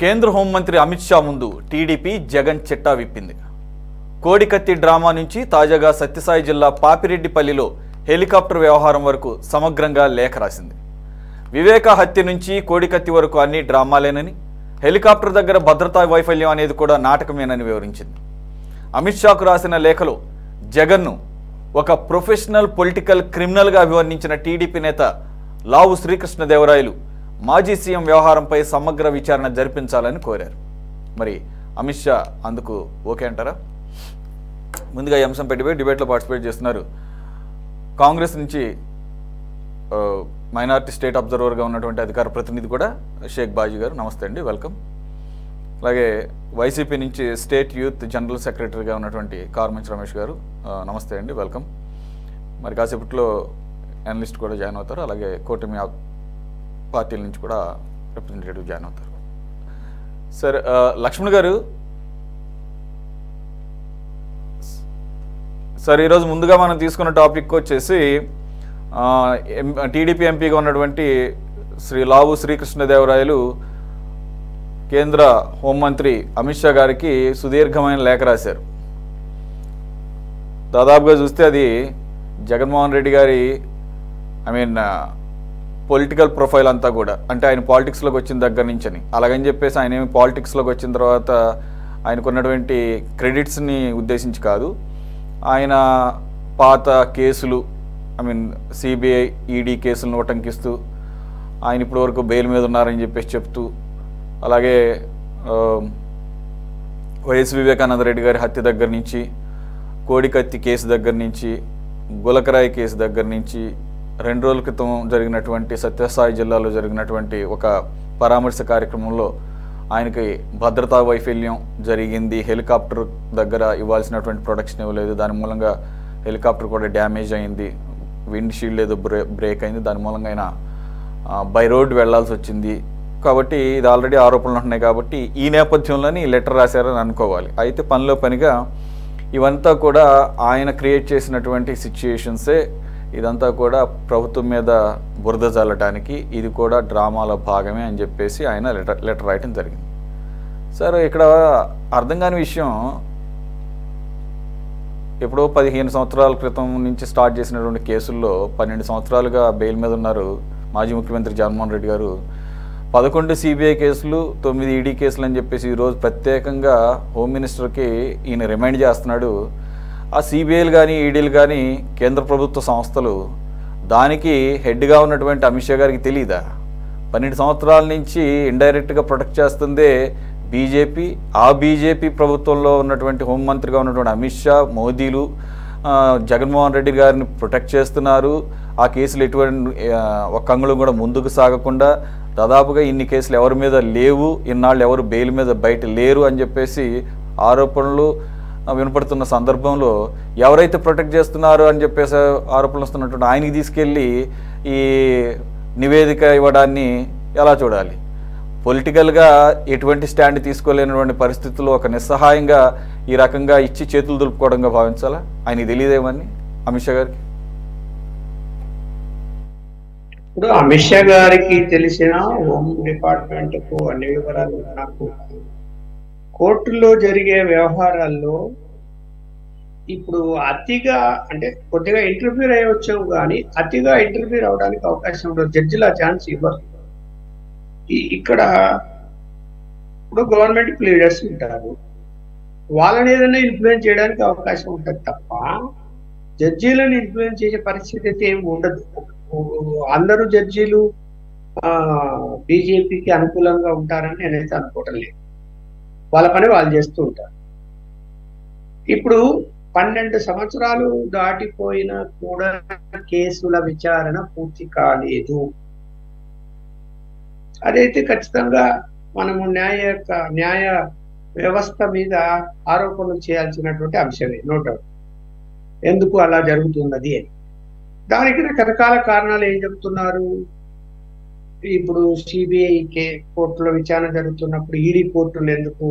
కేంద్ర హోంమంత్రి అమిత్ షా ముందు టీడీపీ జగన్ చిట్టా విప్పింది. కోడికత్తి డ్రామా నుంచి తాజాగా సత్యసాయి జిల్లా పాపిరెడ్డిపల్లిలో హెలికాప్టర్ వ్యవహారం వరకు సమగ్రంగా లేఖ రాసింది. వివేక హత్య నుంచి కోడికత్తి వరకు అన్ని డ్రామాలేనని, హెలికాప్టర్ దగ్గర భద్రతా వైఫల్యం అనేది కూడా నాటకమేనని వివరించింది. అమిత్ షాకు రాసిన లేఖలో జగన్ను ఒక ప్రొఫెషనల్ పొలిటికల్ క్రిమినల్గా అభివర్ణించిన టీడీపీ నేత లావు శ్రీకృష్ణదేవరాయలు మాజీ సీఎం వ్యవహారంపై సమగ్ర విచారణ జరిపించాలని కోరారు. మరి అమిత్ షా అందుకు ఓకే అంటారా? ముందుగా ఈ అంశం పెట్టిపోయి డిబేట్లో పార్టిసిపేట్ చేస్తున్నారు కాంగ్రెస్ నుంచి మైనారిటీ స్టేట్ అబ్జర్వర్గా ఉన్నటువంటి అధికార ప్రతినిధి కూడా షేక్ బాజీ గారు. నమస్తే అండి, వెల్కమ్. అలాగే వైసీపీ నుంచి స్టేట్ యూత్ జనరల్ సెక్రటరీగా ఉన్నటువంటి కార్మంచి రమేష్ గారు, నమస్తే అండి, వెల్కమ్. మరి కాసేపట్లో అనలిస్ట్ కూడా జాయిన్ అవుతారు. అలాగే కూటమి పార్టీల నుంచి కూడా రిప్రజెంటేటివ్ జాయిన్ అవుతారు. సార్, లక్ష్మణ్ గారు, సార్ ఈరోజు ముందుగా మనం తీసుకున్న టాపిక్ వచ్చేసి టీడీపీ ఎంపీగా ఉన్నటువంటి శ్రీ లావు శ్రీకృష్ణదేవరాయలు కేంద్ర హోంమంత్రి అమిత్ షా గారికి సుదీర్ఘమైన లేఖ రాశారు. దాదాపుగా చూస్తే అది జగన్మోహన్ రెడ్డి గారి పొలిటికల్ ప్రొఫైల్ అంతా కూడా, అంటే ఆయన పాలిటిక్స్లోకి వచ్చిన దగ్గర నుంచి అని, అలాగని చెప్పేసి ఆయన ఏమి పాలిటిక్స్లోకి వచ్చిన తర్వాత ఆయనకున్నటువంటి క్రెడిట్స్ని ఉద్దేశించి కాదు, ఆయన పాత కేసులు సిబిఐ ఈడీ కేసులను ఉటంకిస్తూ ఆయన ఇప్పటి వరకు బెయిల్ మీద ఉన్నారని చెప్పేసి చెప్తూ, అలాగే వైఎస్ వివేకానంద రెడ్డి గారి హత్య దగ్గర నుంచి, కోడికత్తి కేసు దగ్గర నుంచి, గులకరాయి కేసు దగ్గర నుంచి, 2 రోజుల క్రితం జరిగినటువంటి సత్యసాయి జిల్లాలో జరిగినటువంటి ఒక పరామర్శ కార్యక్రమంలో ఆయనకి భద్రతా వైఫల్యం జరిగింది, హెలికాప్టర్ దగ్గర ఇవ్వాల్సినటువంటి ప్రొటెక్షన్ ఇవ్వలేదు, దాని మూలంగా హెలికాప్టర్ కూడా డ్యామేజ్ అయింది, విండ్ షీల్డ్ ఏదో బ్రేక్ అయింది, దాని మూలంగా ఆయన బై రోడ్ వెళ్లాల్సి వచ్చింది. కాబట్టి ఇది ఆల్రెడీ ఆరోపణలు ఉంటున్నాయి. కాబట్టి ఈ నేపథ్యంలోనే ఈ లెటర్ రాశారని అనుకోవాలి. అయితే పనిలో పనిగా ఇవంతా కూడా ఆయన క్రియేట్ చేసినటువంటి సిచ్యుయేషన్సే, ఇదంతా కూడా ప్రభుత్వం మీద బురద చల్లటానికి, ఇది కూడా డ్రామాలో భాగమే అని చెప్పేసి ఆయన లెటర్ రాయటం జరిగింది. సార్, ఇక్కడ అర్థం కాని విషయం, ఎప్పుడో 15 సంవత్సరాల క్రితం నుంచి స్టార్ట్ చేసినటువంటి కేసుల్లో 12 సంవత్సరాలుగా బెయిల్ మీద ఉన్నారు మాజీ ముఖ్యమంత్రి జగన్మోహన్ రెడ్డి గారు. 11 సిబిఐ కేసులు, 9 ఈడీ కేసులు అని చెప్పేసి ఈరోజు ప్రత్యేకంగా హోమ్ మినిస్టర్కి ఈయన రిమైండ్ చేస్తున్నాడు. ఆ సిబిఐలు కానీ ఈడీలు కానీ కేంద్ర ప్రభుత్వ సంస్థలు, దానికి హెడ్గా ఉన్నటువంటి అమిత్ షా గారికి తెలియదా? 12 సంవత్సరాల నుంచి ఇండైరెక్ట్గా ప్రొటెక్ట్ చేస్తుందే బీజేపీ. ఆ బీజేపీ ప్రభుత్వంలో ఉన్నటువంటి హోంమంత్రిగా ఉన్నటువంటి అమిత్ షా, మోదీలు జగన్మోహన్ రెడ్డి గారిని ప్రొటెక్ట్ చేస్తున్నారు. ఆ కేసులు ఎటువంటి ఒక్క అంగుళం కూడా ముందుకు సాగకుండా, దాదాపుగా ఇన్ని కేసులు ఎవరి మీద లేవు, ఇన్నాళ్ళు ఎవరు బెయిల్ మీద బయట లేరు అని చెప్పేసి ఆరోపణలు వినపడుతున్న సందర్భంలో ఎవరైతే ప్రొటెక్ట్ చేస్తున్నారు అని చెప్పేసి ఆరోపణలు వస్తున్నటువంటి ఆయనకి తీసుకెళ్ళి ఈ నివేదిక ఇవ్వడాన్ని ఎలా చూడాలి? పొలిటికల్గా ఎటువంటి స్టాండ్ తీసుకోలేనటువంటి పరిస్థితుల్లో ఒక నిస్సహాయంగా ఈ రకంగా ఇచ్చి చేతులు దులుపుకోవడంగా భావించాలా? ఆయనకి తెలియదేమని అమిత్ షా గారికి? ఇప్పుడు అమిత్ షా గారికి తెలిసిన హోమ్ డిపార్ట్మెంట్కు అన్ని వివరాలు నాకు, కోర్టులో జరిగే వ్యవహారాల్లో ఇప్పుడు అతిగా, అంటే కొద్దిగా ఇంటర్ఫీర్ అయ్యొచ్చాము కానీ అతిగా ఇంటర్ఫీర్ అవడానికి అవకాశం ఉండదు. జడ్జిలు ఆ ఛాన్స్ ఇవ్వరు. ఇక్కడ ఇప్పుడు గవర్నమెంట్ లీడర్స్ ఉంటారు, వాళ్ళని ఏదైనా ఇన్ఫ్లుయెన్స్ చేయడానికి అవకాశం ఉంటుంది తప్ప జడ్జీలను ఇన్ఫ్లుయెన్స్ చేసే పరిస్థితి అయితే ఏమి ఉండదు. అందరూ జడ్జీలు బీజేపీకి అనుకూలంగా ఉంటారని నేనైతే అనుకోవటం లేదు. వాళ్ళ పని వాళ్ళు చేస్తూ ఉంటారు. ఇప్పుడు 12 సంవత్సరాలు దాటిపోయినా కూడా కేసుల విచారణ పూర్తి కాలేదు. అదైతే ఖచ్చితంగా మనము న్యాయ వ్యవస్థ మీద ఆరోపణలు చేయాల్సినటువంటి అంశమే, నో డౌట్. ఎందుకు అలా జరుగుతున్నది అని దానికి రకరకాల కారణాలు ఏం చెప్తున్నారు. ఇప్పుడు సిబిఐ కోర్టులో విచారణ జరుగుతున్నప్పుడు ఈడీ కోర్టులు ఎందుకు,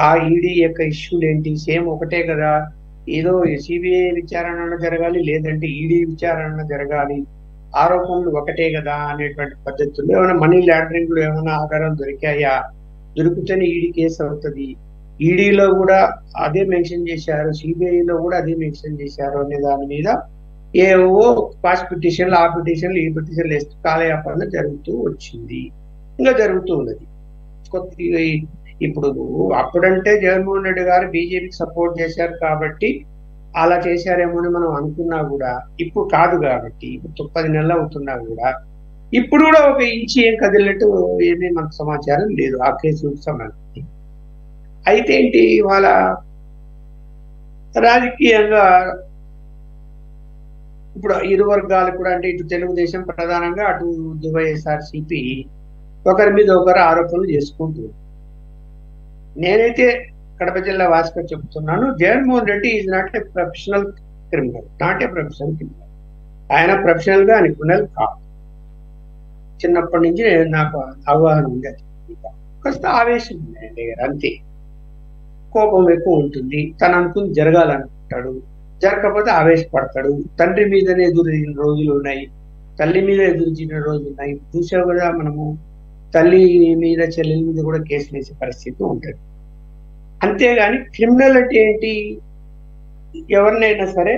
ఆ ఈడీ యొక్క ఇష్యూలు ఏంటి? సేమ్ ఒకటే కదా, ఏదో సిబిఐ విచారణ జరగాలి, లేదంటే ఈడీ విచారణ జరగాలి, ఆరోపణలు ఒకటే కదా అనేటువంటి పద్ధతుల్లో ఏమైనా మనీ లాండరింగ్ లో ఏమైనా ఆధారాలు దొరికాయా దొరికితేనే ఈడీ కేసు అవుతుంది, ఈడీలో కూడా అదే మెన్షన్ చేశారు, సిబిఐలో కూడా అదే మెన్షన్ చేశారు అనే దాని మీద ఏవో పాస్ పిటిషన్లు, ఆ పిటిషన్లు, ఈ పిటిషన్లు వేస్తూ కాలయాపన జరుగుతూ వచ్చింది, ఇంకా జరుగుతూ ఉన్నది. ఇప్పుడు అప్పుడంటే జగన్మోహన్ రెడ్డి గారు బీజేపీకి సపోర్ట్ చేశారు కాబట్టి అలా చేశారేమో అని మనం అనుకున్నా కూడా ఇప్పుడు కాదు కాబట్టి, ఇప్పుడు 10 నెలలు అవుతున్నా కూడా ఇప్పుడు కూడా ఒక ఇంచి ఏం కదిలినట్టు ఏమీ మనకు సమాచారం లేదు ఆ కేసుకు సంబంధించి. అయితే ఏంటి వాళ్ళ రాజకీయంగా ఇప్పుడు ఇరు వర్గాలు కూడా, అంటే ఇటు తెలుగుదేశం ప్రధానంగా, అటు వైఎస్ఆర్సీపీ ఒకరి మీద ఒకరు ఆరోపణలు చేసుకుంటున్నారు. నేనైతే కడప జిల్లా వాసిగా చెప్తున్నాను, Jaganmohan Reddy is not a professional criminal, not a professional criminal. ఆయన ప్రొఫెషనల్ గా క్రిమినల్ కాదు. చిన్నప్పటి నుంచి నాకు అవగాహన ఉంది. అది కాస్త ఆవేశం ఉంది ఆయన దగ్గర, అంతే. కోపం ఎక్కువ ఉంటుంది, తను అనుకుని జరగాలనుకుంటాడు, జరగకపోతే ఆవేశపడతాడు. తండ్రి మీదనే ఎదురైన రోజులు ఉన్నాయి, తల్లి మీద ఎదురుచిన రోజులు ఉన్నాయి. చూసావు కదా మనము, తల్లి మీద చెల్లెల మీద కూడా కేసులు వేసే పరిస్థితి ఉంటుంది. అంతేగాని క్రిమినల్ అంటే ఏంటి, ఎవరినైనా సరే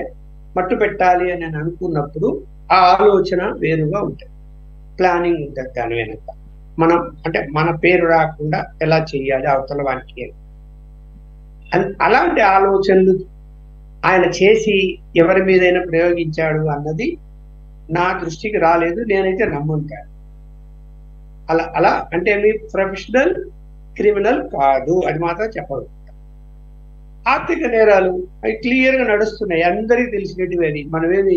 మట్టు పెట్టాలి అని అనుకున్నప్పుడు ఆ ఆలోచన వేరుగా ఉంటుంది, ప్లానింగ్ ఉంటుంది దాని వెనక. మనం అంటే మన పేరు రాకుండా ఎలా చేయాలి అవతల వానికి, అలాంటి ఆలోచనలు ఆయన చేసి ఎవరి మీదైనా ప్రయోగించాడు అన్నది నా దృష్టికి రాలేదు, నేనైతే నమ్ముంటాను. అలా అంటే మీ ప్రొఫెషనల్ క్రిమినల్ కాదు, అది మాత్రం చెప్పగలుగుతాం. ఆర్థిక నేరాలు అవి క్లియర్ గా నడుస్తున్నాయి, అందరికీ తెలిసినట్టువి. అది మనమేమి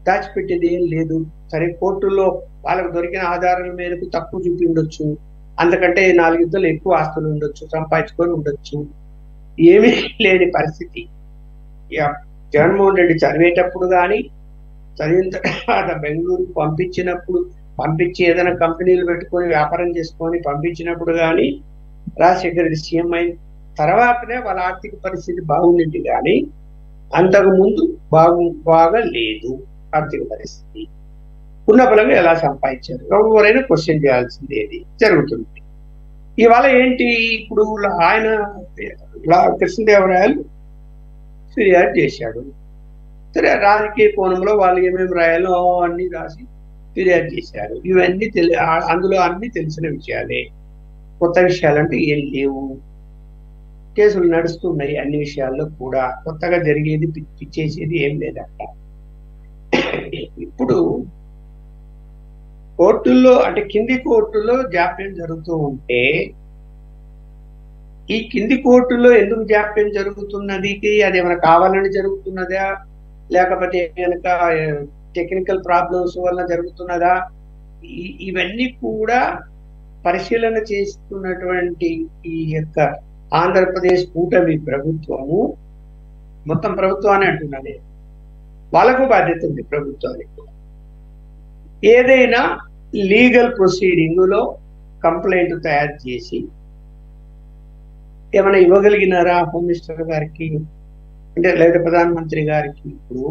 దాచిపెట్టేది ఏం లేదు. సరే, కోర్టుల్లో వాళ్ళకు దొరికిన ఆధారాల మేరకు తక్కువ చూపి ఉండొచ్చు, అంతకంటే 4 యుద్ధాలు ఎక్కువ ఆస్తులు ఉండొచ్చు, సంపాదించుకొని ఉండొచ్చు, ఏమీ లేని పరిస్థితి. జగన్మోహన్ రెడ్డి చదివేటప్పుడు కానీ, చదివిన తర్వాత బెంగళూరు పంపించి ఏదైనా కంపెనీలు పెట్టుకొని వ్యాపారం చేసుకొని పంపించినప్పుడు కానీ, రాజశేఖర రెడ్డి సీఎం అయిన తర్వాతనే వాళ్ళ ఆర్థిక పరిస్థితి బాగుంది కానీ అంతకు ముందు బాగా లేదు ఆర్థిక పరిస్థితి. ఉన్న బలంగా ఎలా సంపాదించారు ఎవరైనా క్వశ్చన్ చేయాల్సింది ఏది జరుగుతుంది. ఇవాళ ఏంటి, ఇప్పుడు ఆయన కృష్ణదేవరాయలు ఫిర్యాదు చేశాడు. సరే, రాజకీయ కోణంలో వాళ్ళు ఏమేమి రాయాలో అన్ని రాసి ఫిర్యాదు చేశారు. ఇవన్నీ అందులో అన్ని తెలిసిన విషయాలే, కొత్త విషయాలంటే ఏం లేవు. కేసులు నడుస్తున్నాయి అన్ని విషయాల్లో కూడా, కొత్తగా జరిగేది పిచ్చేసేది ఏం లేదట. ఇప్పుడు కోర్టుల్లో అంటే కింది కోర్టులో జాప్యం జరుగుతూ ఉంటే, ఈ కింది కోర్టులో ఎందుకు జాప్యం జరుగుతున్నది, అది ఏమైనా కావాలని జరుగుతున్నదా, లేకపోతే కనుక టెక్నికల్ ప్రాబ్లమ్స్ వల్ల జరుగుతున్నదా, ఇవన్నీ కూడా పరిశీలన చేస్తున్నటువంటి ఈ యొక్క ఆంధ్రప్రదేశ్ కూటమి ప్రభుత్వము, మొత్తం ప్రభుత్వాన్ని అంటున్నది, వాళ్ళకు బాధ్యత ఉంది ప్రభుత్వానికి. ఏదైనా లీగల్ ప్రొసీడింగ్లో కంప్లైంట్ తయారు చేసి ఏమైనా ఇవ్వగలిగినారా హోమ్ మినిస్టర్ గారికి, అంటే లేదా ప్రధానమంత్రి గారికి? ఇప్పుడు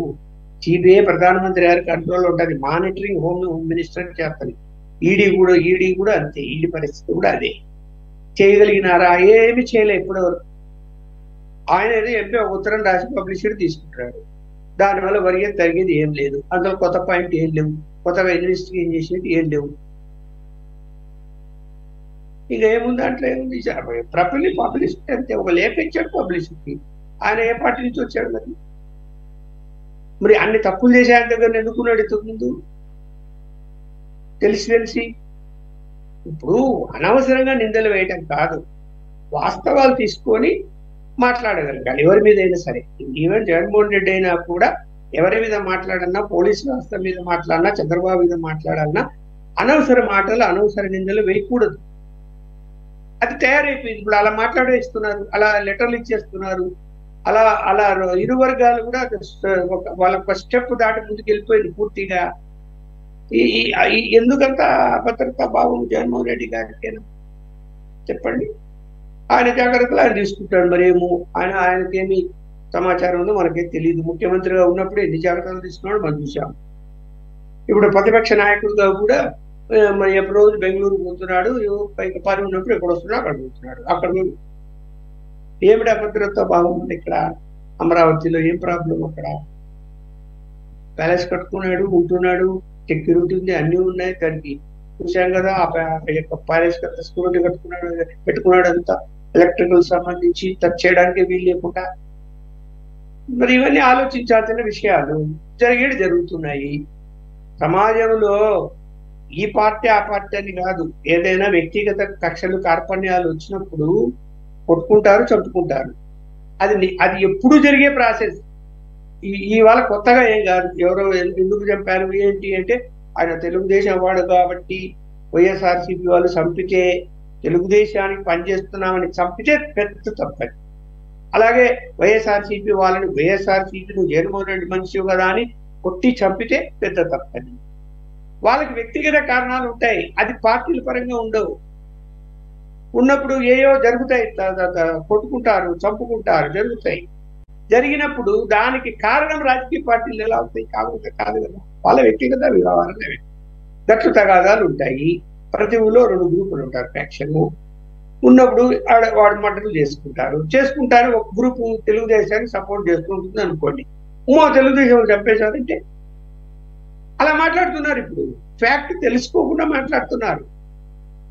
సిబిఐ ప్రధానమంత్రి గారి కంట్రోల్ ఉంటుంది, మానిటరింగ్ హోమ్ మినిస్టర్ చేస్తుంది. ఈడీ కూడా అంతే, ఈడీ పరిస్థితి కూడా అదే. చేయగలిగినారా? ఏమి చేయలే ఇప్పటివరకు. ఆయన ఏదో ఎంపీ ఒక ఉత్తరం రాసి పబ్లిసిటీ తీసుకుంటాడు, దానివల్ల వరిగేది తరిగేది ఏం లేదు, అందులో కొత్త పాయింట్ ఏం లేవు, కొత్తగా ఇన్వెస్టిగేట్ చేసేది ఏం లేవు. ఇక ఏముంది అంటే ఏముంది, పబ్లిసిటీ అంతే. ఒక లేఖ ఇచ్చాడు పబ్లిసిటీ, ఆయన ఏ పార్టీ నుంచి వచ్చాడు? మరి అన్ని తప్పులు చేసే ఆయన దగ్గర ఎందుకున్నాడు ఇంతకుముందు తెలిసి? ఇప్పుడు అనవసరంగా నిందలు వేయటం కాదు, వాస్తవాలు తీసుకొని మాట్లాడగలగాలి ఎవరి మీద అయినా సరే. ఈవెన్ జగన్మోహన్ రెడ్డి అయినా కూడా ఎవరి మీద మాట్లాడన్నా, పోలీసు వ్యవస్థ మీద మాట్లాడినా, చంద్రబాబు మీద మాట్లాడాలన్నా అనవసర మాటలు, అనవసర నిందలు వేయకూడదు. అది తయారైపోయింది. ఇప్పుడు అలా మాట్లాడేస్తున్నారు, అలా లెటర్లు ఇచ్చేస్తున్నారు, అలా ఇరు వర్గాలు కూడా వాళ్ళ స్టెప్ దాటి ముందుకు వెళ్ళిపోయింది పూర్తిగా. ఎందుకంత అభద్రతా భావం జగన్మోహన్ రెడ్డి గారికేనా చెప్పండి? ఆయన జాగ్రత్తలు ఆయన తీసుకుంటాడు. మరేమో ఆయనకేమి సమాచారం ఉందో మనకేం తెలియదు. ముఖ్యమంత్రిగా ఉన్నప్పుడు ఎన్ని జాగ్రత్తలు తీసుకున్నాడో మనం చూసాం. ఇప్పుడు ప్రతిపక్ష నాయకుడిగా కూడా మరి ఎప్పుడు రోజు బెంగళూరు పోతున్నాడు, పైకి పని ఉన్నప్పుడు ఎక్కడ వస్తున్నాడు అక్కడ పోతున్నాడు. అక్కడ ఏమిటి అభద్రత బాగుంది ఇక్కడ అమరావతిలో? ఏం ప్రాబ్లం అక్కడ? ప్యాలెస్ కట్టుకున్నాడు, ఉంటున్నాడు, సెక్యూరిటీ ఉంది, అన్ని ఉన్నాయి. దానికి చూసాం కదా, ఆ యొక్క ప్యాలెస్ సెక్యూరిటీ పెట్టుకున్నాడు అంతా, ఎలక్ట్రికల్ సంబంధించి టచ్ చేయడానికి వీలు లేకుండా. మరి ఇవన్నీ ఆలోచించాల్సిన విషయాలు జరుగుతున్నాయి సమాజంలో. ఈ పార్టీ ఆ పార్టీ అని కాదు, ఏదైనా వ్యక్తిగత కక్షలు కార్పణ్యాలు వచ్చినప్పుడు కొట్టుకుంటారు, చంపుకుంటారు. అది ఎప్పుడు జరిగే ప్రాసెస్. ఇవాళ కొత్తగా ఏం కాదు. ఎవరో ఎందుకు చంపారు ఏంటి అంటే, ఆయన తెలుగుదేశం వాడు కాబట్టి వైఎస్ఆర్సీపీ వాళ్ళు చంపితే, తెలుగుదేశానికి పనిచేస్తున్నామని చంపితే పెద్ద తప్పది. అలాగే వైఎస్ఆర్సీపీ వాళ్ళని, వైఎస్ఆర్సీపీని జగన్మోహన్ రెడ్డి మనిషి కదా అని కొట్టి చంపితే పెద్ద తప్పది. వాళ్ళకి వ్యక్తిగత కారణాలు ఉంటాయి, అది పార్టీల పరంగా ఉండవు. ఉన్నప్పుడు ఏయో జరుగుతాయి, కొట్టుకుంటారు, చంపుకుంటారు, జరుగుతాయి. జరిగినప్పుడు దానికి కారణం రాజకీయ పార్టీలు ఎలా అవుతాయి? కాదు కదా, వాళ్ళ వ్యక్తిగత వ్యవహారాలే. గట్లు తగాదాలు ఉంటాయి. ప్రతి ఊళ్ళో 2 గ్రూపులు ఉంటారు, ఫ్యాక్షన్ ఉన్నప్పుడు వాడు మద్దతు చేసుకుంటారు. ఒక గ్రూపు తెలుగుదేశానికి సపోర్ట్ చేస్తుంటుంది అనుకోండి, తెలుగుదేశం చంపేశారంటే అలా మాట్లాడుతున్నారు. ఇప్పుడు ఫ్యాక్ట్ తెలుసుకోకుండా మాట్లాడుతున్నారు.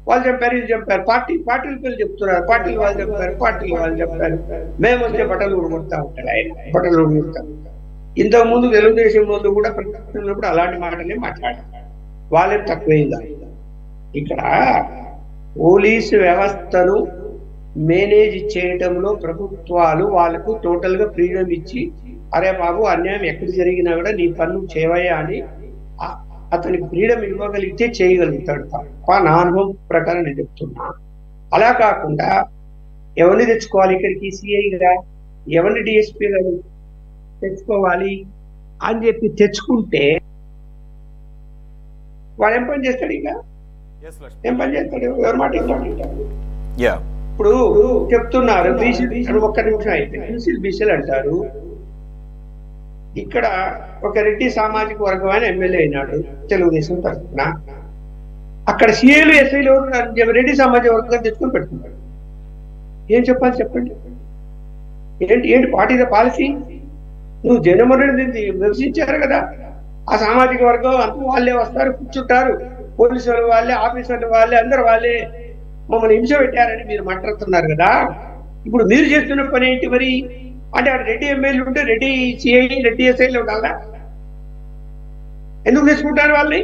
వాళ్ళు చెప్పారు, ఇది చెప్పారు, పార్టీల పేరు చెప్తున్నారు, పార్టీలు వాళ్ళు చెప్పారు. మేము వస్తే బట్టలు ఊడగొడతా ఉంటాడు ఆయన, బట్టలు ఊడగొడతా. ఇంతకు ముందు తెలుగుదేశం ముందు కూడా ప్రకటిస్తున్నప్పుడు అలాంటి మాటలే మాట్లాడారు. వాళ్ళే తక్కువైందా? ఇక్కడ పోలీసు వ్యవస్థను మేనేజ్ చేయటంలో ప్రభుత్వాలు వాళ్ళకు టోటల్ గా ఫ్రీడమ్ ఇచ్చి, అరే బాబు అన్యాయం ఎక్కడ జరిగినా కూడా నీ పన్ను చేయవయ్యా అని అతనికి ఫ్రీడమ్ ఇవ్వగలిగితే చేయగలుగుతాడు తప్ప, నా అనుభవం ప్రకారం నేను చెప్తున్నా. అలా కాకుండా ఎవరిని తెచ్చుకోవాలి ఇక్కడికి సిఐగా, ఎవరిని డిఎస్పీగా తెచ్చుకోవాలి అని చెప్పి తెచ్చుకుంటే వాడు ఏం పని చేస్తాడు? ఇక ఏం పని చేస్తాడు? ఎవరి మాట ఇప్పుడు చెప్తున్నారు బీసీ. ఒక్క నిమిషం అయితే బీసీలు అంటారు. ఇక్కడ ఒక రెడ్డి సామాజిక వర్గం ఆయన ఎమ్మెల్యే అయినాడు తెలుగుదేశం తరఫున. అక్కడ సీఏలు ఎస్ఐలు రెడ్డి సామాజిక వర్గం తెచ్చుకొని పెట్టుకుంటాడు. ఏం చెప్పాలి చెప్పండి? ఏంటి పార్టీ పాలసీ? నువ్వు జగన్మోహన్ రెడ్డి విమర్శించారు కదా, ఆ సామాజిక వర్గం అంతా వాళ్ళే వస్తారు, కూర్చుంటారు, పోలీసు వాళ్ళు వాళ్ళే, ఆఫీసర్లు వాళ్ళే, అందరు వాళ్ళే మమ్మల్ని హింస పెట్టారని మీరు మాట్లాడుతున్నారు కదా. ఇప్పుడు మీరు చేస్తున్న పని ఏంటి మరి? అంటే అక్కడ రెడ్డి ఎమ్మెల్యే ఉంటే రెడ్డి సిఐ, రెడ్డి ఎస్ఐలు ఉండాలా? ఎందుకు తీసుకుంటారు వాళ్ళని?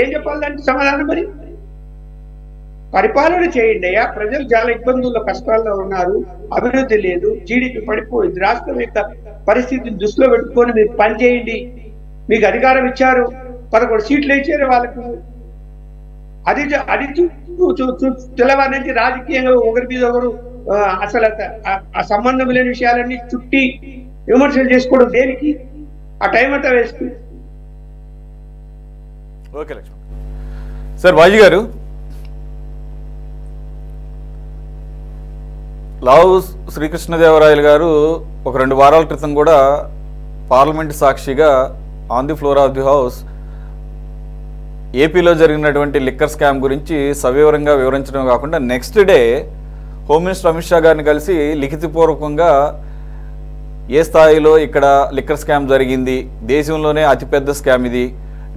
ఏం చెప్పాలి దానికి సమాధానం? మరి పరిపాలన చేయండి అయ్యా. ప్రజలు చాలా ఇబ్బందుల్లో, కష్టాల్లో ఉన్నారు, అభివృద్ధి లేదు, జీడిపి పడిపోయింది. రాష్ట్రం యొక్క పరిస్థితిని దృష్టిలో పెట్టుకొని మీరు పని చేయండి. మీకు అధికారం ఇచ్చారు, 11 సీట్లు ఇచ్చారు వాళ్ళకు. అది తెల్లవారి నుంచి రాజకీయంగా ఒకరి మీద ఒకరు అసలు ఆ సంబంధం లేని విషయాలన్నీ చుట్టి విమర్శలు చేసుకోవడం దేనికి? ఆ టైం అంతా waste. Okay Lakshman sir. Baji గారు, లావు శ్రీకృష్ణదేవరాయలు గారు ఒక 2 వారాల క్రితం కూడా పార్లమెంట్ సాక్షిగా on the floor of the house ఏపీలో జరిగినటువంటి లిక్కర్ స్కామ్ గురించి సవివరంగా వివరించడం కాకుండా next day home minister Amit Shah గారిని కలిసి లిఖితపూర్వకంగా ఏ స్థాయిలో ఇక్కడ లిక్కర్ స్కామ్ జరిగింది, దేశంలోనే అతిపెద్ద స్కామ్ ఇది,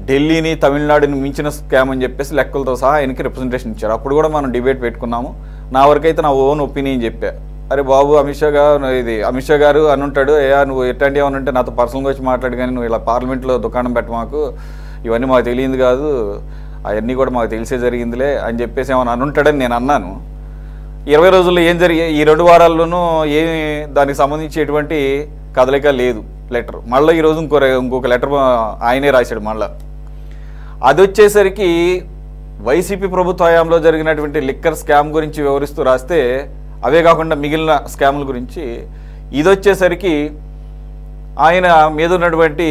ఢిల్లీని తమిళనాడుని మించిన స్కామ్ అని చెప్పేసి లెక్కలతో సహా ఆయనకి రిప్రజెంటేషన్ ఇచ్చారు. అప్పుడు కూడా మనం డిబేట్ పెట్టుకున్నాము. నా వరకైతే నా ఓన్ ఒపీనియన్ చెప్పా. అరే బాబు అమిత్ షా గారు అని ఉంటాడు, నువ్వు ఎట్లాంటి ఏమని అంటే నాతో పర్సనల్గా వచ్చి మాట్లాడు, కానీ నువ్వు ఇలా పార్లమెంట్లో దుకాణం పెట్ట మాకు, ఇవన్నీ మాకు తెలియదు కాదు, అవన్నీ కూడా మాకు తెలిసే జరిగిందిలే అని చెప్పేసి ఏమని అనుంటాడని నేను అన్నాను. 20 రోజుల్లో ఏం జరిగాయి? ఈ 2 వారాల్లోనూ ఏమి దానికి సంబంధించి ఎటువంటి కదలిక లేదు. లెటర్ మళ్ళీ ఈరోజు ఇంకొక లెటర్ ఆయనే రాశాడు. మళ్ళీ అది వచ్చేసరికి వైసీపీ ప్రభుత్వ హయాంలో జరిగినటువంటి లిక్కర్ స్కామ్ గురించి వివరిస్తూ రాస్తే, అవే కాకుండా మిగిలిన స్కాముల గురించి. ఇది వచ్చేసరికి ఆయన మీద ఉన్నటువంటి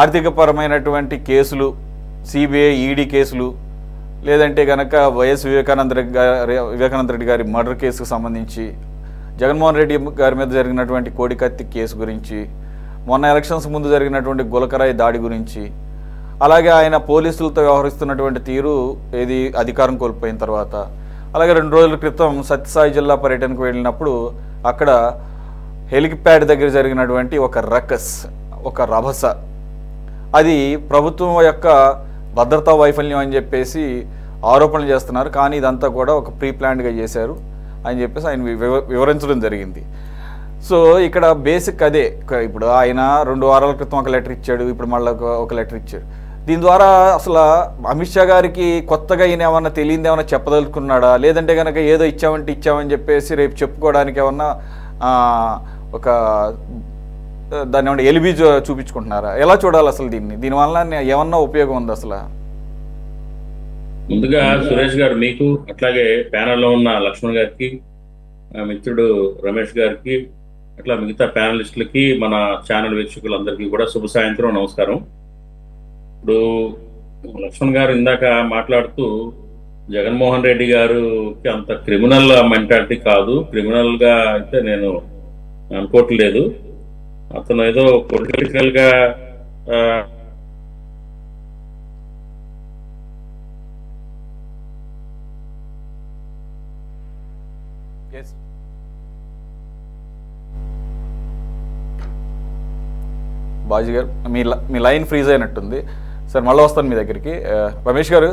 ఆర్థికపరమైనటువంటి కేసులు, సిబిఐ ఈడీ కేసులు, లేదంటే కనుక వైఎస్ వివేకానంద రెడ్డి గారి మర్డర్ కేసుకు సంబంధించి, జగన్మోహన్ రెడ్డి గారి మీద జరిగినటువంటి కోడికత్తి కేసు గురించి, మొన్న ఎలక్షన్స్ ముందు జరిగినటువంటి గులకరాయి దాడి గురించి, అలాగే ఆయన పోలీసులతో వ్యవహరిస్తున్నటువంటి తీరు ఏది అధికారం కోల్పోయిన తర్వాత, అలాగే 2 రోజుల క్రితం సత్యసాయి జిల్లా పర్యటనకు వెళ్ళినప్పుడు అక్కడ హెలిప్యాడ్ దగ్గర జరిగినటువంటి ఒక రకస్, ఒక రభస, అది ప్రభుత్వం యొక్క భద్రతా వైఫల్యం అని చెప్పేసి ఆరోపణలు చేస్తున్నారు. కానీ ఇదంతా కూడా ఒక ప్రీ ప్లాన్డ్గా చేశారు అని చెప్పేసి ఆయన వివరించడం జరిగింది. సో ఇక్కడ బేసిక్ అదే. ఇప్పుడు ఆయన 2 వారాల క్రితం ఒక లెటర్ ఇచ్చాడు, ఇప్పుడు మళ్ళీ ఒక లెటర్ ఇచ్చాడు. దీని ద్వారా అసలు అమిత్ షా గారికి కొత్తగా ఈయన ఏమన్నా తెలియదు ఏమన్నా చెప్పదలుచుకున్నాడా, లేదంటే కనుక ఏదో ఇచ్చామని చెప్పేసి రేపు చెప్పుకోవడానికి ఏమన్నా ఒక దాన్ని ఏమన్నా ఎలిబి చూపించుకుంటున్నారా? ఎలా చూడాలి అసలు దీనివల్ల ఏమన్నా ఉపయోగం ఉంది అసలు? ముందుగా సురేష్ గారు మీకు, అట్లాగే ప్యానెల్లో ఉన్న లక్ష్మణ్ గారికి, మిత్రుడు రమేష్ గారికి, అట్లా మిగతా ప్యానలిస్టులకి, మన ఛానల్ వీక్షకులందరికీ కూడా శుభ సాయంత్రం, నమస్కారం. ఇప్పుడు లక్ష్మణ్ గారు ఇందాక మాట్లాడుతూ జగన్మోహన్ రెడ్డి గారికి అంత క్రిమినల్ మెంటాలిటీ కాదు, క్రిమినల్ గా అయితే నేను అనుకోవట్లేదు, అతను ఏదో పొలిటికల్ గా బాజీ గారు మీ లైన్ ఫ్రీజ్ అయినట్టుంది సార్, మళ్ళీ వస్తాను మీ దగ్గరికి. రమేష్ గారు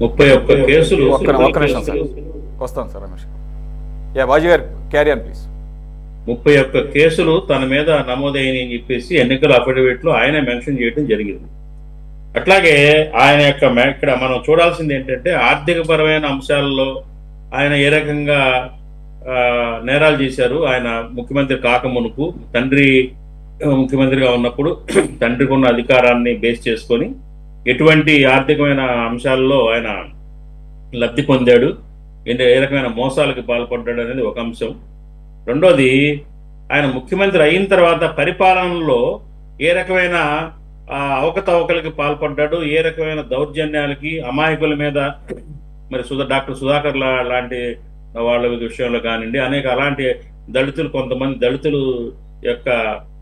31 కేసులు, ఒక్క నిమిషం సార్, వస్తాను సార్ రమేష్ గారు. బాజీ గారు క్యారీ ఆన్ ప్లీజ్. 31 కేసులు తన మీద నమోదైనని చెప్పేసి ఎన్నికల అఫిడవిట్ లో ఆయన మెన్షన్ చేయడం జరిగింది. అట్లాగే ఆయన యొక్క ఇక్కడ మనం చూడాల్సింది ఏంటంటే ఆర్థిక పరమైన అంశాలలో ఆయన ఏ రకంగా నేరాలు చేశారు. ఆయన ముఖ్యమంత్రి కాకమునుపు, తండ్రి ముఖ్యమంత్రిగా ఉన్నప్పుడు తండ్రికి ఉన్న అధికారాన్ని బేస్ చేసుకొని ఎటువంటి ఆర్థికమైన అంశాల్లో ఆయన లబ్ధి పొందాడు, ఏ రకమైన మోసాలకు పాల్పడ్డాడు అనేది ఒక అంశం. రెండోది, ఆయన ముఖ్యమంత్రి అయిన తర్వాత పరిపాలనలో ఏ రకమైన అవకతవకలకి పాల్పడ్డాడు, ఏ రకమైన దౌర్జన్యాలకి, అమాయకుల మీద మరి డాక్టర్ సుధాకర్ లాంటి వాళ్ళ విషయంలో కానివ్వండి, అనేక అలాంటి కొంతమంది దళితులు యొక్క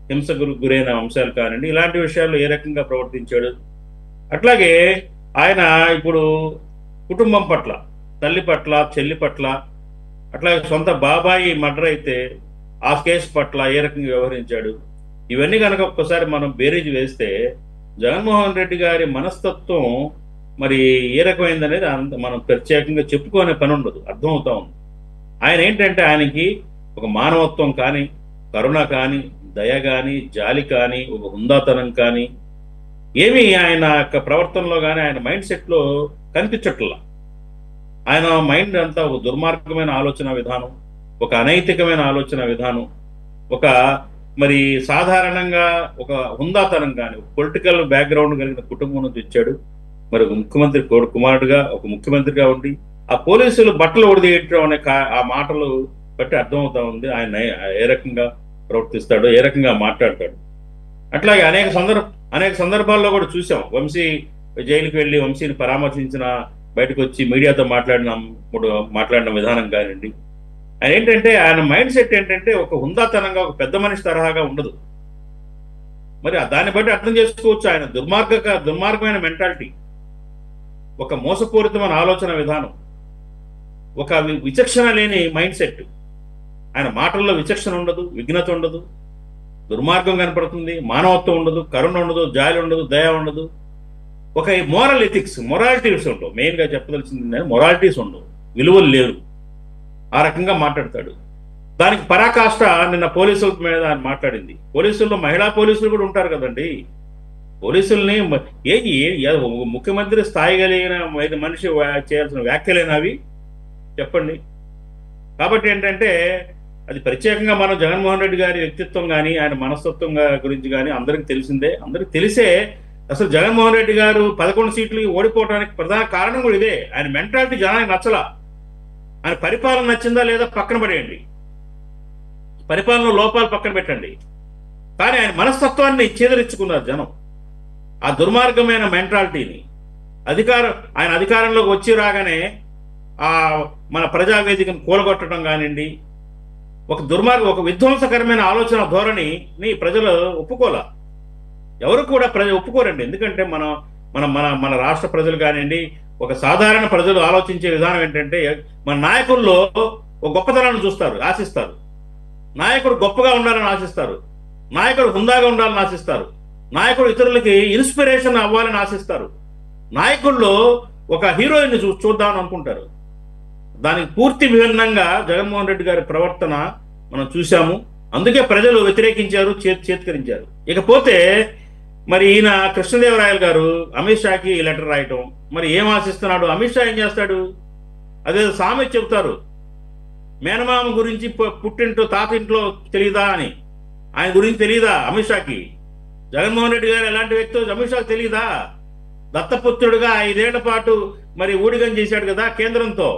హింసకు గురైన అంశాలు కానివ్వండి, ఇలాంటి విషయాల్లో ఏ రకంగా ప్రవర్తించాడు. అట్లాగే ఆయన ఇప్పుడు కుటుంబం పట్ల, తల్లి పట్ల, చెల్లి పట్ల, అట్లాగే సొంత బాబాయి మర్డర్ అయితే ఆ కేసు పట్ల ఏ రకంగా వ్యవహరించాడు. ఇవన్నీ కనుక ఒక్కసారి మనం బేరీజ్ వేస్తే జగన్మోహన్ రెడ్డి గారి మనస్తత్వం మరి ఏ రకమైందనేది మనం ప్రత్యేకంగా చెప్పుకునే పని ఉండదు, అర్థమవుతా ఉంది. ఆయన ఏంటంటే ఆయనకి ఒక మానవత్వం కానీ, కరుణ కానీ, దయ కానీ, జాలి కానీ, ఒక హుందాతనం కానీ ఏమీ ఆయన యొక్క ప్రవర్తనలో కానీ, ఆయన మైండ్ సెట్లో కనిపించట్లా. ఆయన మైండ్ అంతా ఒక దుర్మార్గమైన ఆలోచన విధానం, ఒక అనైతికమైన ఆలోచన విధానం, ఒక మరి సాధారణంగా ఒక హుందాతనం కానీ, పొలిటికల్ బ్యాక్గ్రౌండ్ కలిగిన కుటుంబం నుంచి వచ్చాడు. మరి ముఖ్యమంత్రి కుమారుడుగా, ఒక ముఖ్యమంత్రిగా ఉండి ఆ పోలీసులు బట్టలు ఒడిదేయటం అనే ఆ మాటలు బట్టి అర్థమవుతా ఉంది ఆయన ఏ రకంగా ప్రవర్తిస్తాడో, ఏ రకంగా మాట్లాడతాడు. అట్లాగే అనేక సందర్భాల్లో కూడా చూసాం. వంశీ జైలుకి వెళ్ళి వంశీని పరామర్శించిన, బయటకు వచ్చి మీడియాతో మాట్లాడిన విధానం కానివ్వండి. ఆయన ఏంటంటే ఆయన మైండ్ సెట్ ఏంటంటే ఒక హుందాతనంగా, ఒక పెద్ద మనిషి తరహాగా ఉండదు. మరి దాన్ని బట్టి అర్థం చేసుకోవచ్చు ఆయన దుర్మార్గమైన మెంటాలిటీ, ఒక మోసపూరితమైన ఆలోచన విధానం, ఒక విచక్షణ లేని మైండ్ సెట్. ఆయన మాటల్లో విచక్షణ ఉండదు, విఘ్నత ఉండదు, దుర్మార్గం కనపడుతుంది, మానవత్వం ఉండదు, కరుణ ఉండదు, జాలి ఉండదు, దయ ఉండదు, ఒక మోరల్ ఎథిక్స్, మొరాలిటీస్ ఉండవు. మెయిన్గా చెప్పదలిసింది మొరాలిటీస్ ఉండవు, విలువలు లేరు. ఆ రకంగా మాట్లాడతాడు. దానికి పరాకాష్ట నిన్న పోలీసుల మీద ఆయన మాట్లాడింది. పోలీసుల్లో మహిళా పోలీసులు కూడా ఉంటారు కదండి. పోలీసుల్ని ముఖ్యమంత్రి స్థాయి కలిగిన మనిషి చేయాల్సిన వ్యాఖ్యలేనవి చెప్పండి. కాబట్టి ఏంటంటే అది ప్రత్యేకంగా మనం జగన్మోహన్ రెడ్డి గారి వ్యక్తిత్వం కానీ, ఆయన మనస్తత్వం గురించి కానీ అందరికీ తెలిసిందే. అందరికి తెలిసే అసలు జగన్మోహన్ రెడ్డి గారు 11 సీట్లు ఓడిపోవడానికి ప్రధాన కారణం కూడా ఇదే. ఆయన మెంటాలిటీ జనానికి నచ్చలా. ఆయన పరిపాలన నచ్చిందా లేదా పక్కన పడేయండి, పరిపాలన లోపాలు పక్కన పెట్టండి, కానీ ఆయన చేదరించుకున్నారు జనం. ఆ దుర్మార్గమైన మెంటాలిటీని ఆయన అధికారంలోకి వచ్చి రాగానే మన ప్రజావేదికను కూలగొట్టడం కానివ్వండి, ఒక విధ్వంసకరమైన ఆలోచన ధోరణిని ప్రజలు ఒప్పుకోలే. ఎవరు కూడా ఒప్పుకోరండి. ఎందుకంటే మన మన మన మన రాష్ట్ర ప్రజలు కానివ్వండి, ఒక సాధారణ ప్రజలు ఆలోచించే విధానం ఏంటంటే మన నాయకుల్లో ఒక గొప్పతనాన్ని చూస్తారు, ఆశిస్తారు. నాయకుడు గొప్పగా ఉండాలని ఆశిస్తారు, నాయకుడు హుందాగా ఉండాలని ఆశిస్తారు, నాయకుడు ఇతరులకి ఇన్స్పిరేషన్ అవ్వాలని ఆశిస్తారు. నాయకుల్లో ఒక హీరోయిన్ చూద్దామని అనుకుంటారు. దానికి పూర్తి విభిన్నంగా జగన్మోహన్ రెడ్డి గారి ప్రవర్తన మనం చూసాము. అందుకే ప్రజలు వ్యతిరేకించారు, చేత్కరించారు. ఇకపోతే మరి ఈయన కృష్ణదేవరాయలు గారు అమిత్ షాకి లెటర్ రాయటం, మరి ఏం ఆశిస్తున్నాడు? అమిత్ షా ఏం చేస్తాడు? అదే సామెత చెబుతారు, మేనమామ గురించి పుట్టింటో తాతింట్లో తెలియదా అని. ఆయన గురించి తెలియదా అమిత్ షాకి? జగన్మోహన్ రెడ్డి గారు ఎలాంటి వ్యక్తో అమిత్ షాకి తెలియదా? దత్తపుత్రుడుగా 5 ఏళ్ల పాటు మరి ఊడిగం చేశాడు కదా కేంద్రంతో.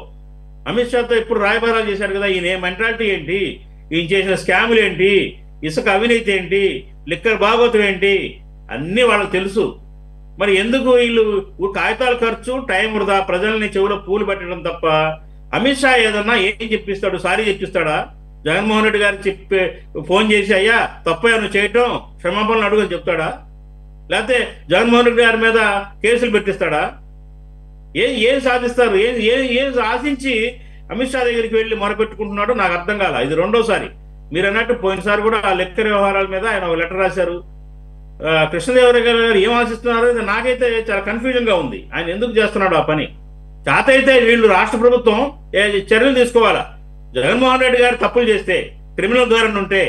అమిత్ షాతో ఇప్పుడు రాయబారాలు చేశాడు కదా. ఈయన మెంటాలిటీ ఏంటి, ఈయన చేసిన స్కాములు ఏంటి, ఇసుక అవినీతి ఏంటి, లిక్కర్ భాగోతం ఏంటి, అన్నీ వాళ్ళకి తెలుసు. మరి ఎందుకు వీళ్ళు కాగితాల ఖర్చు, టైం వృధా, ప్రజల్ని చెవులో పూలు పెట్టడం తప్ప అమిత్ షా ఏదన్నా ఏం చెప్పిస్తాడు? సారీ చెప్పిస్తాడా? జగన్మోహన్ రెడ్డి గారు ఫోన్ చేసి అయ్యా తప్పేమన్నా చేయటం, క్షమాపణలు అడుగుని చెప్తాడా? లేకపోతే జగన్మోహన్ రెడ్డి గారి మీద కేసులు పెట్టిస్తాడా? ఏం సాధిస్తారు? ఏం ఆశించి అమిత్ షా దగ్గరికి వెళ్ళి మొరపెట్టుకుంటున్నాడో నాకు అర్థం కాల. ఇది రెండోసారి. మీరు అన్నట్టు పోయినసారి కూడా ఆ లెక్కర్ వ్యవహారాల మీద ఆయన ఒక లెటర్ రాశారు. కృష్ణదేవరాయ గారు ఏం ఆశిస్తున్నారో నాకైతే చాలా కన్ఫ్యూజన్ గా ఉంది. ఆయన ఎందుకు చేస్తున్నాడు ఆ పని? చేత అయితే వీళ్ళు రాష్ట్ర ప్రభుత్వం చర్యలు తీసుకోవాలా. జగన్మోహన్ రెడ్డి గారు తప్పులు చేస్తే, క్రిమినల్ ధోరణి ఉంటే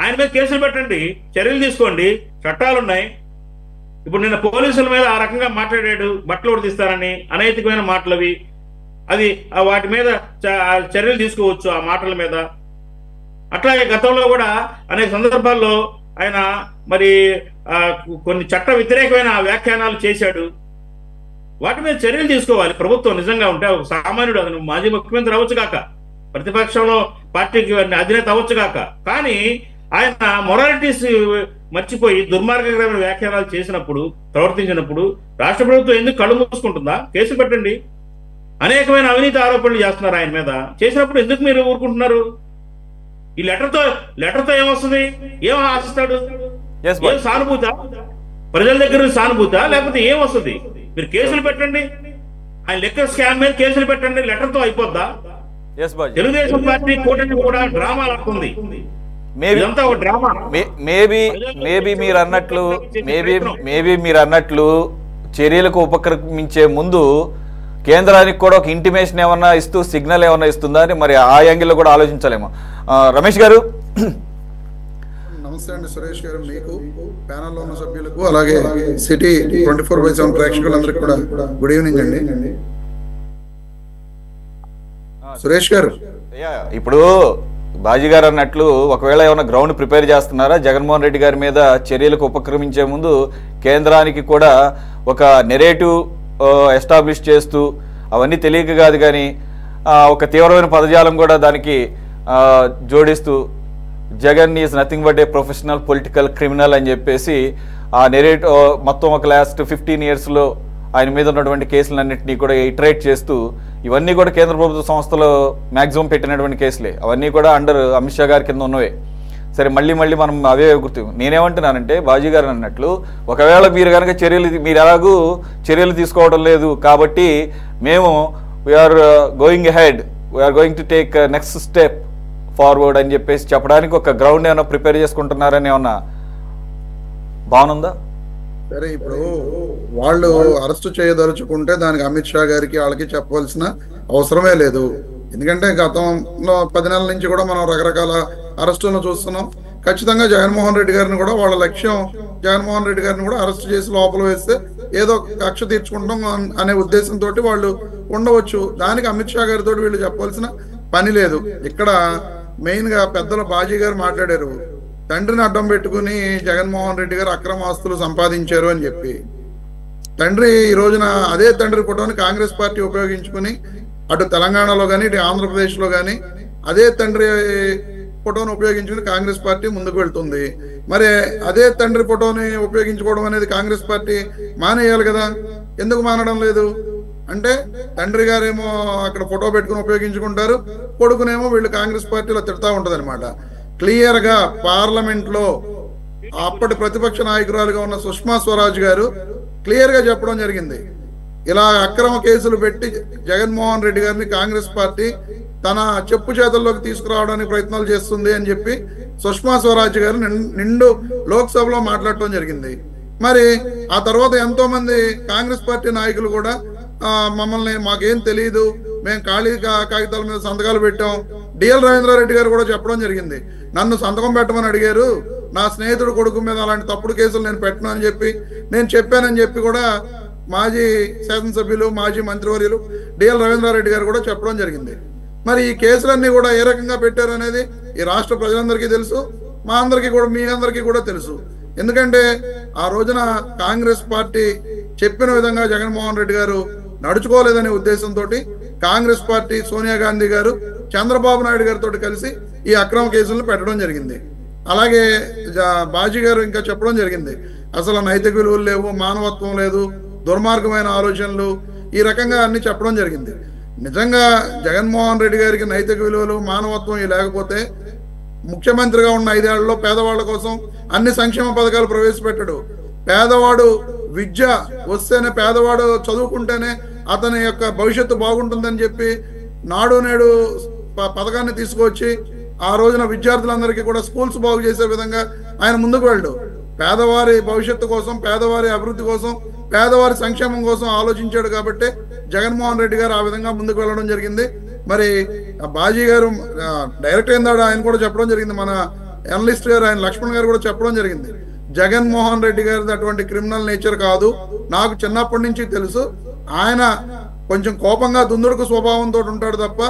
ఆయన మీద కేసులు పెట్టండి, చర్యలు తీసుకోండి, చట్టాలున్నాయి. ఇప్పుడు నిన్న పోలీసుల మీద ఆ రకంగా మాట్లాడాడు, బట్టలు ఉడిస్తారని, అనైతికమైన మాటలవి. అది వాటి మీద చర్యలు తీసుకోవచ్చు ఆ మాటల మీద. అట్లాగే గతంలో కూడా అనేక సందర్భాల్లో ఆయన మరి కొన్ని చట్ట వ్యతిరేకమైన వ్యాఖ్యానాలు చేశాడు. వాటి మీద చర్యలు తీసుకోవాలి ప్రభుత్వం నిజంగా ఉంటే. ఒక సామాన్యుడు, అతను మాజీ ముఖ్యమంత్రి అవ్వచ్చు కాక, ప్రతిపక్షంలో పార్టీకి అధినేత అవ్వచ్చు కాక, కానీ ఆయన మొరాలిటీస్ మర్చిపోయి దుర్మార్గకరమైన వ్యాఖ్యానాలు చేసినప్పుడు, ప్రవర్తించినప్పుడు రాష్ట్ర ప్రభుత్వం ఎందుకు కళ్ళు మూసుకుంటుందా? కేసులు పెట్టండి. అనేకమైన అవినీతి ఆరోపణలు చేస్తున్నారు ఆయన మీద. చేసినప్పుడు ఎందుకు మీరు ఊరుకుంటున్నారు? ఈ లెటర్తో ఏమొస్తుంది? ఏం ఆశిస్తాడు? ఏం సానుభూత? ప్రజల దగ్గర సానుభూత? లేకపోతే ఏం వస్తుంది? మీరు కేసులు పెట్టండి, ఆయన లెక్కర్ స్కామ్ మీద కేసులు పెట్టండి, లెటర్తో అయిపోద్దా? తెలుగుదేశం పార్టీ కూటమి కూడా డ్రామా లాక్కుంది. మేబీ మీరు అన్నట్లు చర్యలకు ఉపక్రమించే ముందు కేంద్రానికి కూడా ఒక ఇంటిమేషన్ ఏమన్నా ఇస్తూ, సిగ్నల్ ఏమన్నా ఇస్తుందా అని మరి ఆ యాంగిల్లో కూడా ఆలోచించాలేమో. రమేష్ గారు నమస్తే అండి. సురేష్ గారు, మీకు ప్యానల్లో ఉన్న సభ్యులకు అలాగే సిటీ 24/7 ప్రేక్షకులందరికీ కూడా గుడ్ ఈవినింగ్ అండి. సురేష్ గారు, ఇప్పుడు బాజీ గారు అన్నట్లు ఒకవేళ ఏమైనా గ్రౌండ్ ప్రిపేర్ చేస్తున్నారా? జగన్మోహన్ రెడ్డి గారి మీద చర్యలకు ఉపక్రమించే ముందు కేంద్రానికి కూడా ఒక నెరేటివ్ ఎస్టాబ్లిష్ చేస్తూ, అవన్నీ తెలియక కాదు కానీ ఒక తీవ్రమైన పదజాలం కూడా దానికి జోడిస్తూ, Jagan is nothing but a professional political criminal అని చెప్పేసి ఆ నెరేటివ్ మొత్తం ఒక లాస్ట్ 15 yearsలో ఆయన మీద ఉన్నటువంటి కేసులన్నింటినీ కూడా ఇటరేట్ చేస్తూ, ఇవన్నీ కూడా కేంద్ర ప్రభుత్వ సంస్థలు మ్యాక్సిమం పెట్టినటువంటి కేసులే, అవన్నీ కూడా అండర్ అమిత్ షా గారి కింద ఉన్నవే. సరే, మళ్ళీ మనం అవే గుర్తు. నేనేమంటున్నానంటే బాజీ గారు అన్నట్లు ఒకవేళ మీరు కనుక మీరు ఎలాగూ చర్యలు తీసుకోవడం లేదు కాబట్టి మేము we are going ahead, we are going to take next step forward అని చెప్పేసి చెప్పడానికి ఒక గ్రౌండ్ ఏమైనా ప్రిపేర్ చేసుకుంటున్నారని ఏమన్నా బాగుందా? సరే, ఇప్పుడు వాళ్ళు అరెస్ట్ చేయదలుచుకుంటే దానికి అమిత్ షా గారికి వాళ్ళకి చెప్పవలసిన అవసరమే లేదు. ఎందుకంటే గతంలో 10 నెలల నుంచి కూడా మనం రకరకాల అరెస్టులను చూస్తున్నాం. ఖచ్చితంగా జగన్మోహన్ రెడ్డి గారిని కూడా వాళ్ళ లక్ష్యం జగన్మోహన్ రెడ్డి గారిని కూడా అరెస్ట్ చేసి లోపల వేస్తే ఏదో కక్ష తీర్చుకుంటాం అనే ఉద్దేశంతో వాళ్ళు ఉండవచ్చు. దానికి అమిత్ షా గారితో వీళ్ళు చెప్పవలసిన పని లేదు. ఇక్కడ మెయిన్ గా పెద్దల బాజీ గారు మాట్లాడారు, తండ్రిని అడ్డం పెట్టుకుని జగన్మోహన్ రెడ్డి గారు అక్రమ ఆస్తులు సంపాదించారు అని చెప్పి. తండ్రి ఈ రోజున అదే తండ్రి ఫోటోని కాంగ్రెస్ పార్టీ ఉపయోగించుకుని అటు తెలంగాణలో కానీ ఇటు ఆంధ్రప్రదేశ్లో కానీ అదే తండ్రి ఫోటోని ఉపయోగించుకుని కాంగ్రెస్ పార్టీ ముందుకు వెళ్తుంది. మరి అదే తండ్రి ఫోటోని ఉపయోగించుకోవడం అనేది కాంగ్రెస్ పార్టీ మానేయాలి కదా, ఎందుకు మానడం లేదు? అంటే తండ్రి గారేమో అక్కడ ఫోటో పెట్టుకుని ఉపయోగించుకుంటారు, కొడుకునేమో వీళ్ళు కాంగ్రెస్ పార్టీలో తిడతా ఉంటది అనమాట. క్లియర్ గా పార్లమెంట్ లో అప్పటి ప్రతిపక్ష నాయకురాలుగా ఉన్న సుష్మా స్వరాజ్ గారు క్లియర్ గా చెప్పడం జరిగింది, ఇలా అక్రమ కేసులు పెట్టి జగన్మోహన్ రెడ్డి గారిని కాంగ్రెస్ పార్టీ తన చెప్పు చేతుల్లోకి తీసుకురావడానికి ప్రయత్నాలు చేస్తుంది అని చెప్పి సుష్మా స్వరాజ్ గారు నిండు లోక్సభలో మాట్లాడటం జరిగింది. మరి ఆ తర్వాత ఎంతో మంది కాంగ్రెస్ పార్టీ నాయకులు కూడా మమ్మల్ని మాకేం తెలియదు, మేము ఖాళీ కాగితాల మీద సంతకాలు పెట్టాం. డిఎల్ రవీంద్రారెడ్డి గారు కూడా చెప్పడం జరిగింది, నన్ను సంతకం పెట్టమని అడిగారు, నా స్నేహితుడు కొడుకు మీద అలాంటి తప్పుడు కేసులు నేను పెట్టను అని చెప్పి నేను చెప్పానని చెప్పి కూడా మాజీ శాసనసభ్యులు మాజీ మంత్రివర్యులు డిఎల్ రవీంద్రారెడ్డి గారు కూడా చెప్పడం జరిగింది. మరి ఈ కేసులన్నీ కూడా ఏ రకంగా పెట్టారు అనేది ఈ రాష్ట్ర ప్రజలందరికీ తెలుసు, మా అందరికీ కూడా మీ అందరికీ కూడా తెలుసు. ఎందుకంటే ఆ రోజున కాంగ్రెస్ పార్టీ చెప్పిన విధంగా జగన్మోహన్ రెడ్డి గారు నడుచుకోలేదనే ఉద్దేశంతో కాంగ్రెస్ పార్టీ సోనియా గాంధీ గారు చంద్రబాబు నాయుడు గారితో కలిసి ఈ అక్రమ కేసులను పెట్టడం జరిగింది. అలాగే బాజీ గారు ఇంకా చెప్పడం జరిగింది, అసలు నైతిక విలువలు లేవు, మానవత్వం లేదు, దుర్మార్గమైన ఆలోచనలు, ఈ రకంగా అన్ని చెప్పడం జరిగింది. నిజంగా జగన్మోహన్ రెడ్డి గారికి నైతిక విలువలు మానవత్వం లేకపోతే ముఖ్యమంత్రిగా ఉన్న 5 ఏళ్లలో పేదవాళ్ల కోసం అన్ని సంక్షేమ పథకాలు ప్రవేశపెట్టాడు. పేదవాడు విద్య వస్తేనే, పేదవాడు చదువుకుంటేనే అతని యొక్క భవిష్యత్తు బాగుంటుందని చెప్పి నాడు నేడు పథకాన్ని తీసుకొచ్చి ఆ రోజున విద్యార్థులందరికీ కూడా స్కూల్స్ బాగు చేసే విధంగా ఆయన ముందుకు వెళ్ళడు. పేదవారి భవిష్యత్తు కోసం, పేదవారి అభివృద్ధి కోసం, పేదవారి సంక్షేమం కోసం ఆలోచించాడు కాబట్టి జగన్మోహన్ రెడ్డి గారు ఆ విధంగా ముందుకు వెళ్ళడం జరిగింది. మరి బాజీ గారు డైరెక్ట్ ఏందాడు ఆయన కూడా చెప్పడం జరిగింది, మన అనలిస్ట్ గారు ఆయన లక్ష్మణ్ గారు కూడా చెప్పడం జరిగింది, జగన్మోహన్ రెడ్డి గారిది అటువంటి క్రిమినల్ నేచర్ కాదు, నాకు చిన్నప్పటి నుంచి తెలుసు, ఆయన కొంచెం కోపంగా దుందుడుకు స్వభావంతో ఉంటాడు తప్ప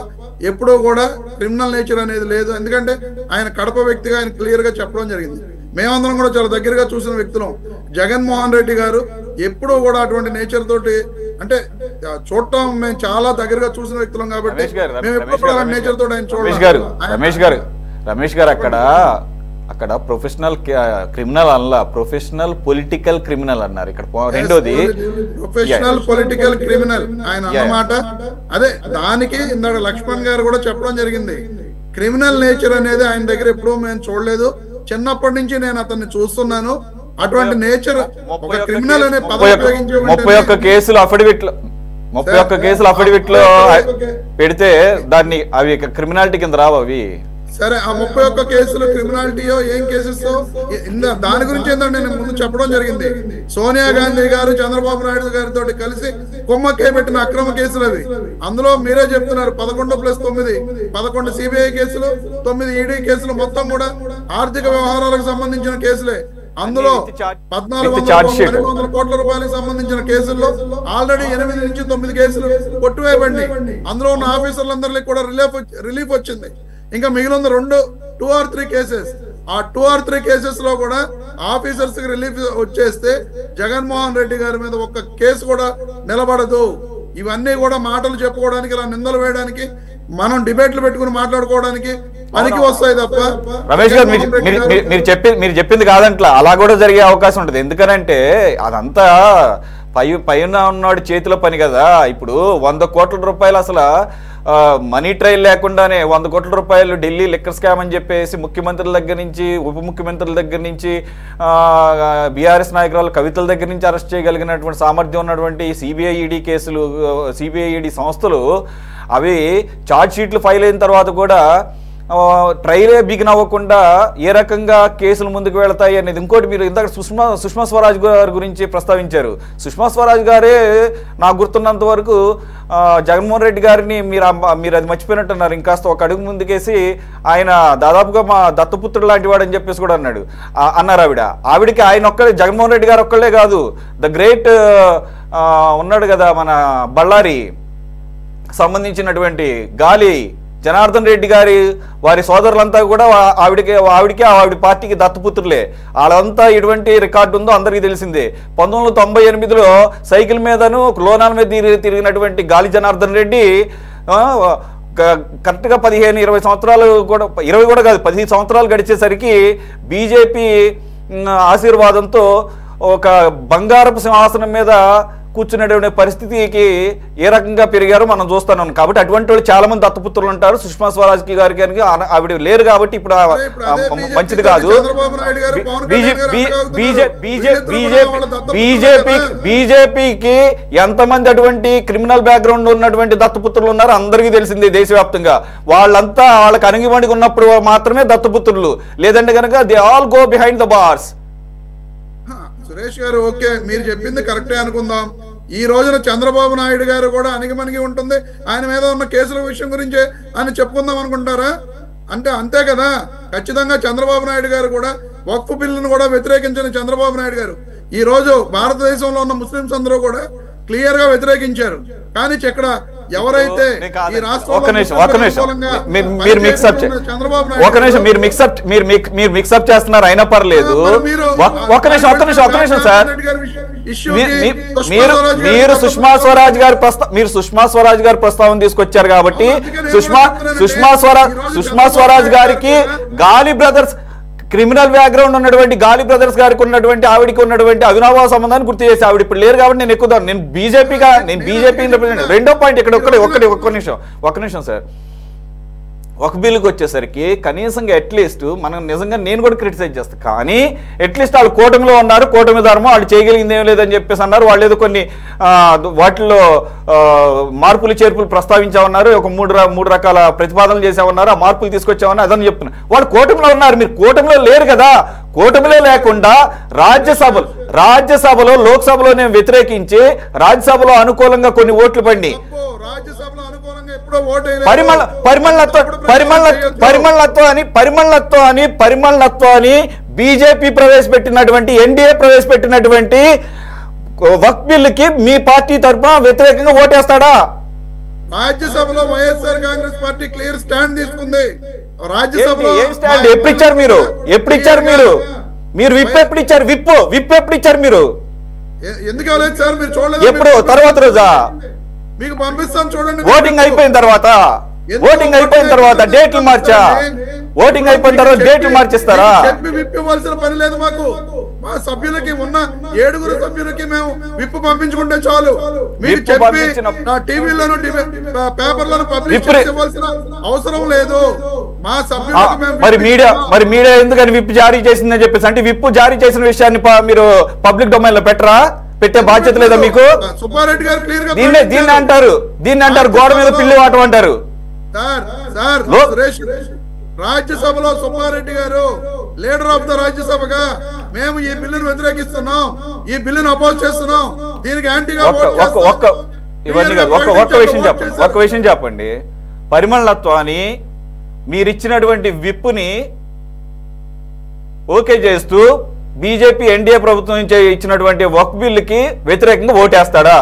ఎప్పుడూ కూడా క్రిమినల్ నేచర్ అనేది లేదు. ఎందుకంటే ఆయన కడప వ్యక్తిగా ఆయన క్లియర్ గా చెప్పడం జరిగింది. మేమందరం కూడా చాలా దగ్గరగా చూసిన వ్యక్తులం. జగన్మోహన్ రెడ్డి గారు ఎప్పుడూ కూడా అటువంటి నేచర్ తోటి, అంటే చూడటం మేము చాలా దగ్గరగా చూసిన వ్యక్తులం కాబట్టి మేము ఎప్పుడు అలాంటి నేచర్ తోటి ఆయన చూడాలి. రమేష్ గారు అక్కడ ప్రొఫెషనల్ క్రిమినల్ అన్న ప్రొఫెషనల్ పొలిటికల్ క్రిమినల్ అన్నారు. ఇక్కడ రెండోది ప్రొఫెషనల్ పొలిటికల్ క్రిమినల్ ఆయన అన్నమాట. అదే దానికి ఇందాక లక్ష్మణ్ గారు కూడా చెప్పడం జరిగింది, క్రిమినల్ నేచర్ అనేది ఆయన దగ్గర ఎప్పుడూ మేము చూడలేదు, చిన్నప్పటి నుంచి నేను అతన్ని చూస్తున్నాను. అటువంటి నేచర్ ఒక క్రిమినల్ అనే పదం ఉపయోగించే 31 కేసులు అఫిడవిట్ లో పెడితే దాన్ని అవి క్రిమినాలిటీ కింద రావు అవి. సరే, ఆ 31 కేసులు క్రిమినాలిటీయో ఏం కేసెస్ దాని గురించి ఏంటంటే నేను ముందు చెప్పడం జరిగింది. సోనియా గాంధీ గారు చంద్రబాబు నాయుడు గారితో కలిసి కుమ్మక్కే పెట్టిన అక్రమ కేసులు అవి. అందులో మీరే చెప్తున్నారు 11+9 11 సిబిఐ కేసులు, 9 ఈడీ కేసులు, మొత్తం కూడా ఆర్థిక వ్యవహారాలకు సంబంధించిన కేసులే. అందులో 1400 కోట్ల రూపాయలకు సంబంధించిన కేసుల్లో ఆల్రెడీ 8 నుంచి 9 కేసులు కొట్టివేయబడి అందులో ఉన్న ఆఫీసర్లందరికీ కూడా రిలీఫ్ వచ్చింది. ఇంకా మిగిలిన 2 or 3 కేసెస్, ఆ 2 or 3 కేసెస్ లో కూడా ఆఫీసర్స్ కి రిలీఫ్ వచ్చేస్తే జగన్మోహన్ రెడ్డి గారి మీద ఒక్క కేసు కూడా నిలబడదు. ఇవన్నీ కూడా మాటలు చెప్పుకోవడానికి, ఇలా నిందలు వేయడానికి, మనం డిబేట్లు పెట్టుకుని మాట్లాడుకోవడానికి పనికి వస్తాయి తప్ప. రమేష్ గారు మీరు చెప్పింది కాదంట్లా, అలా కూడా జరిగే అవకాశం ఉంటుంది. ఎందుకనంటే అదంతా పైన ఉన్నాడు చేతిలో పని కదా. ఇప్పుడు 100 కోట్ల రూపాయలు అసలు మనీ ట్రయల్ లేకుండానే 100 కోట్ల రూపాయలు ఢిల్లీ లిక్కర్ స్కామ్ అని చెప్పేసి ముఖ్యమంత్రుల దగ్గర నుంచి, ఉప ముఖ్యమంత్రుల దగ్గర నుంచి, బీఆర్ఎస్ నాయకురాలు కవితల దగ్గర నుంచి అరెస్ట్ చేయగలిగినటువంటి సామర్థ్యం ఉన్నటువంటి సిబిఐ ఈడీ కేసులు, సిబిఐ ఈడీ సంస్థలు అవి ఛార్జ్ షీట్లు ఫైల్ అయిన తర్వాత కూడా ట్రైలే బిగిన్ అవ్వకుండా ఏ రకంగా కేసులు ముందుకు వెళతాయి అనేది. ఇంకోటి, మీరు ఇందాక సుష్మా స్వరాజ్ గారి గురించి ప్రస్తావించారు. సుష్మా స్వరాజ్ గారే నాకు గుర్తున్నంత వరకు జగన్మోహన్ రెడ్డి గారిని మీరు అది మర్చిపోయినట్టున్నారు, ఇంకాస్త ఒక అడుగు ముందుకేసి ఆయన దాదాపుగా మా దత్తపుత్రుడు లాంటి వాడు అని చెప్పేసి కూడా అన్నారు. ఆవిడికి ఆయన ఒక్కడే, జగన్మోహన్ రెడ్డి గారు ఒక్కళ్ళే కాదు, ద గ్రేట్ ఉన్నాడు కదా మన బళ్ళారి సంబంధించినటువంటి గాలి జనార్దన్ రెడ్డి గారి వారి సోదరులంతా కూడా ఆవిడ పార్టీకి దత్తపుత్రులే. వాళ్ళంతా ఎటువంటి రికార్డు ఉందో అందరికీ తెలిసిందే. 1998లో సైకిల్ మీదను లోనాల మీద తిరిగినటువంటి గాలి జనార్దన్ రెడ్డి కరెక్ట్గా 15-20 సంవత్సరాలు కూడా, 20 కూడా కాదు, 15 సంవత్సరాలు గడిచేసరికి బీజేపీ ఆశీర్వాదంతో ఒక బంగారపు సింహాసనం మీద కూర్చునేటువంటి పరిస్థితికి ఏ రకంగా పెరిగారో మనం చూస్తున్నాం. కాబట్టి అటువంటి వాళ్ళు చాలా మంది దత్తపుత్రులు ఉంటారు. సుష్మా స్వరాజ్ గారికి ఆవిడ లేరు కాబట్టి ఇప్పుడు మంచిది కాదు. బీజేపీకి ఎంతమంది అటువంటి క్రిమినల్ బ్యాక్గ్రౌండ్ ఉన్నటువంటి దత్తపుత్రులు ఉన్నారో అందరికీ తెలిసింది దేశవ్యాప్తంగా. వాళ్ళంతా వాళ్ళకి అణిగిమణిగి ఉన్నప్పుడు మాత్రమే దత్తపుత్రులు, లేదంటే కనుక they all go behind the bars. Suresh గారు, ఓకే, మీరు చెప్పింది కరెక్టే అనుకుందాం. ఈ రోజున చంద్రబాబు నాయుడు గారు కూడా అణిగిమణిగి ఉంటుంది, ఆయన మీద ఉన్న కేసుల విషయం గురించి ఆయన చెప్పుకుందాం అనుకుంటారా? అంటే అంతే కదా. ఖచ్చితంగా చంద్రబాబు నాయుడు గారు కూడా వక్ఫ్ బిల్లును కూడా వ్యతిరేకించిన చంద్రబాబు నాయుడు గారు ఈ రోజు భారతదేశంలో ఉన్న ముస్లింస్ అందరూ కూడా క్లియర్ గా వ్యతిరేకించారు. కానీ ఇక్కడ ఎవరైతే ఈ మీరు మిక్సప్ చేస్తున్నారు అయినా పర్లేదు. ఒక్క నిమిషం సార్, మీరు సుష్మా స్వరాజ్ గారి ప్రస్తావన తీసుకొచ్చారు కాబట్టి సుష్మా స్వరాజ్ గారికి గాలి బ్రదర్స్ క్రిమినల్ బ్యాక్గ్రౌండ్ ఉన్నటువంటి గాలి బ్రదర్స్ గారికి ఉన్నటువంటి ఆవిడికి ఉన్నటువంటి అవినాభావ సంబంధాన్ని గుర్తు చేసి ఆవిడ ఇప్పుడు లేరు కాబట్టి నేను ఎక్కుదాను. నేను బీజేపీ రిప్రజెంట్. రెండో పాయింట్ ఇక్కడ ఒక్క నిమిషం సార్. ఒక బిల్లుకి వచ్చేసరికి కనీసంగా అట్లీస్ట్ మనం నిజంగా నేను కూడా క్రిటిసైజ్ చేస్తాను, కానీ అట్లీస్ట్ వాళ్ళు కూటమిలో ఉన్నారు, కూటమి ధర్మం వాళ్ళు చేయగలిగింది ఏం లేదని చెప్పేసి అన్నారు. వాళ్ళు ఏదో కొన్ని వాటిల్లో మార్పులు చేర్పులు ప్రస్తావించామన్నారు, ఒక మూడు రకాల ప్రతిపాదనలు చేసామన్నారు, ఆ మార్పులు తీసుకొచ్చామన్నారు, అదని చెప్తున్నారు. వాళ్ళు కూటమిలో ఉన్నారు, మీరు కూటమిలో లేరు కదా. కూటమిలో లేకుండా రాజ్యసభలో లోక్సభలో నేను వ్యతిరేకించి రాజ్యసభలో అనుకూలంగా కొన్ని ఓట్లు పడి పరిమళత్వం అని బీజేపీ ప్రవేశపెట్టినటువంటి ఎన్డీఏ ప్రవేశపెట్టినటువంటి వక్ఫ్ బిల్లుకి మీ పార్టీ తరఫున వ్యతిరేకంగా ఓటేస్తాడా? రాజ్యసభలో YSR Congress party clear stand తీసుకుంది. రాజ్యసభలో ఎప్పుడు ఇచ్చారు మీరు విప్ ఎప్పుడు ఇచ్చారు మీరు? ఎందుకు అవ్వలేదు సార్? మీరు చూడలేదు? ఎప్పుడు? తర్వాత రోజా? మీకు పంపిస్తాం చూడండి. ఓటింగ్ అయిపోయిన తర్వాత డేట్లు మార్చా? ఓటింగ్ అయిపోయిన తర్వాత డేట్లు మార్చిస్తారా? చెప్పి విప్ ఇవ్వాల్సిన పని లేదు మాకు. మా సభ్యులకి ఉన్న 7 సభ్యులకి మేము విప్ పంపించుకుంటే చాలు. మీరు చెప్పి టీవీలను పేపర్లను పబ్లిష్ ఇవ్వాల్సిన అవసరం లేదు. మా సభ్యులకు మరి మీడియా ఎందుకని విప్ జారీ చేసిందని చెప్పేసి, అంటే విప్ జారీ చేసిన విషయాన్ని మీరు పబ్లిక్ డొమైన్ లో పెట్టే బాధ్యత లేదా మీకు? సుబ్బారెడ్డి గారు క్లియర్ గా దీన్ని అంటారు గోడ మీద పిల్లి వాటం అంటారు. రాజ్యసభలో సుబ్బారెడ్డి గారు లీడర్ ఆఫ్ ద రాజ్యసభగా మేము ఈ బిల్లును వ్యతిరేకిస్తున్నాం, ఈ బిల్లును అపోజ్ చేస్తున్నాం, దీనికి యాంటీగా ఒక్క విషయం చెప్పండి. పరిమళత్వాన్ని మీరిచ్చినటువంటి విప్పుని ఓకే చేస్తూ బీజేపీ ఎన్డీఏ ప్రభుత్వం నుంచి ఇచ్చినటువంటి వక్ఫ్ బిల్లుకి వ్యతిరేకంగా ఓటేస్తాడా?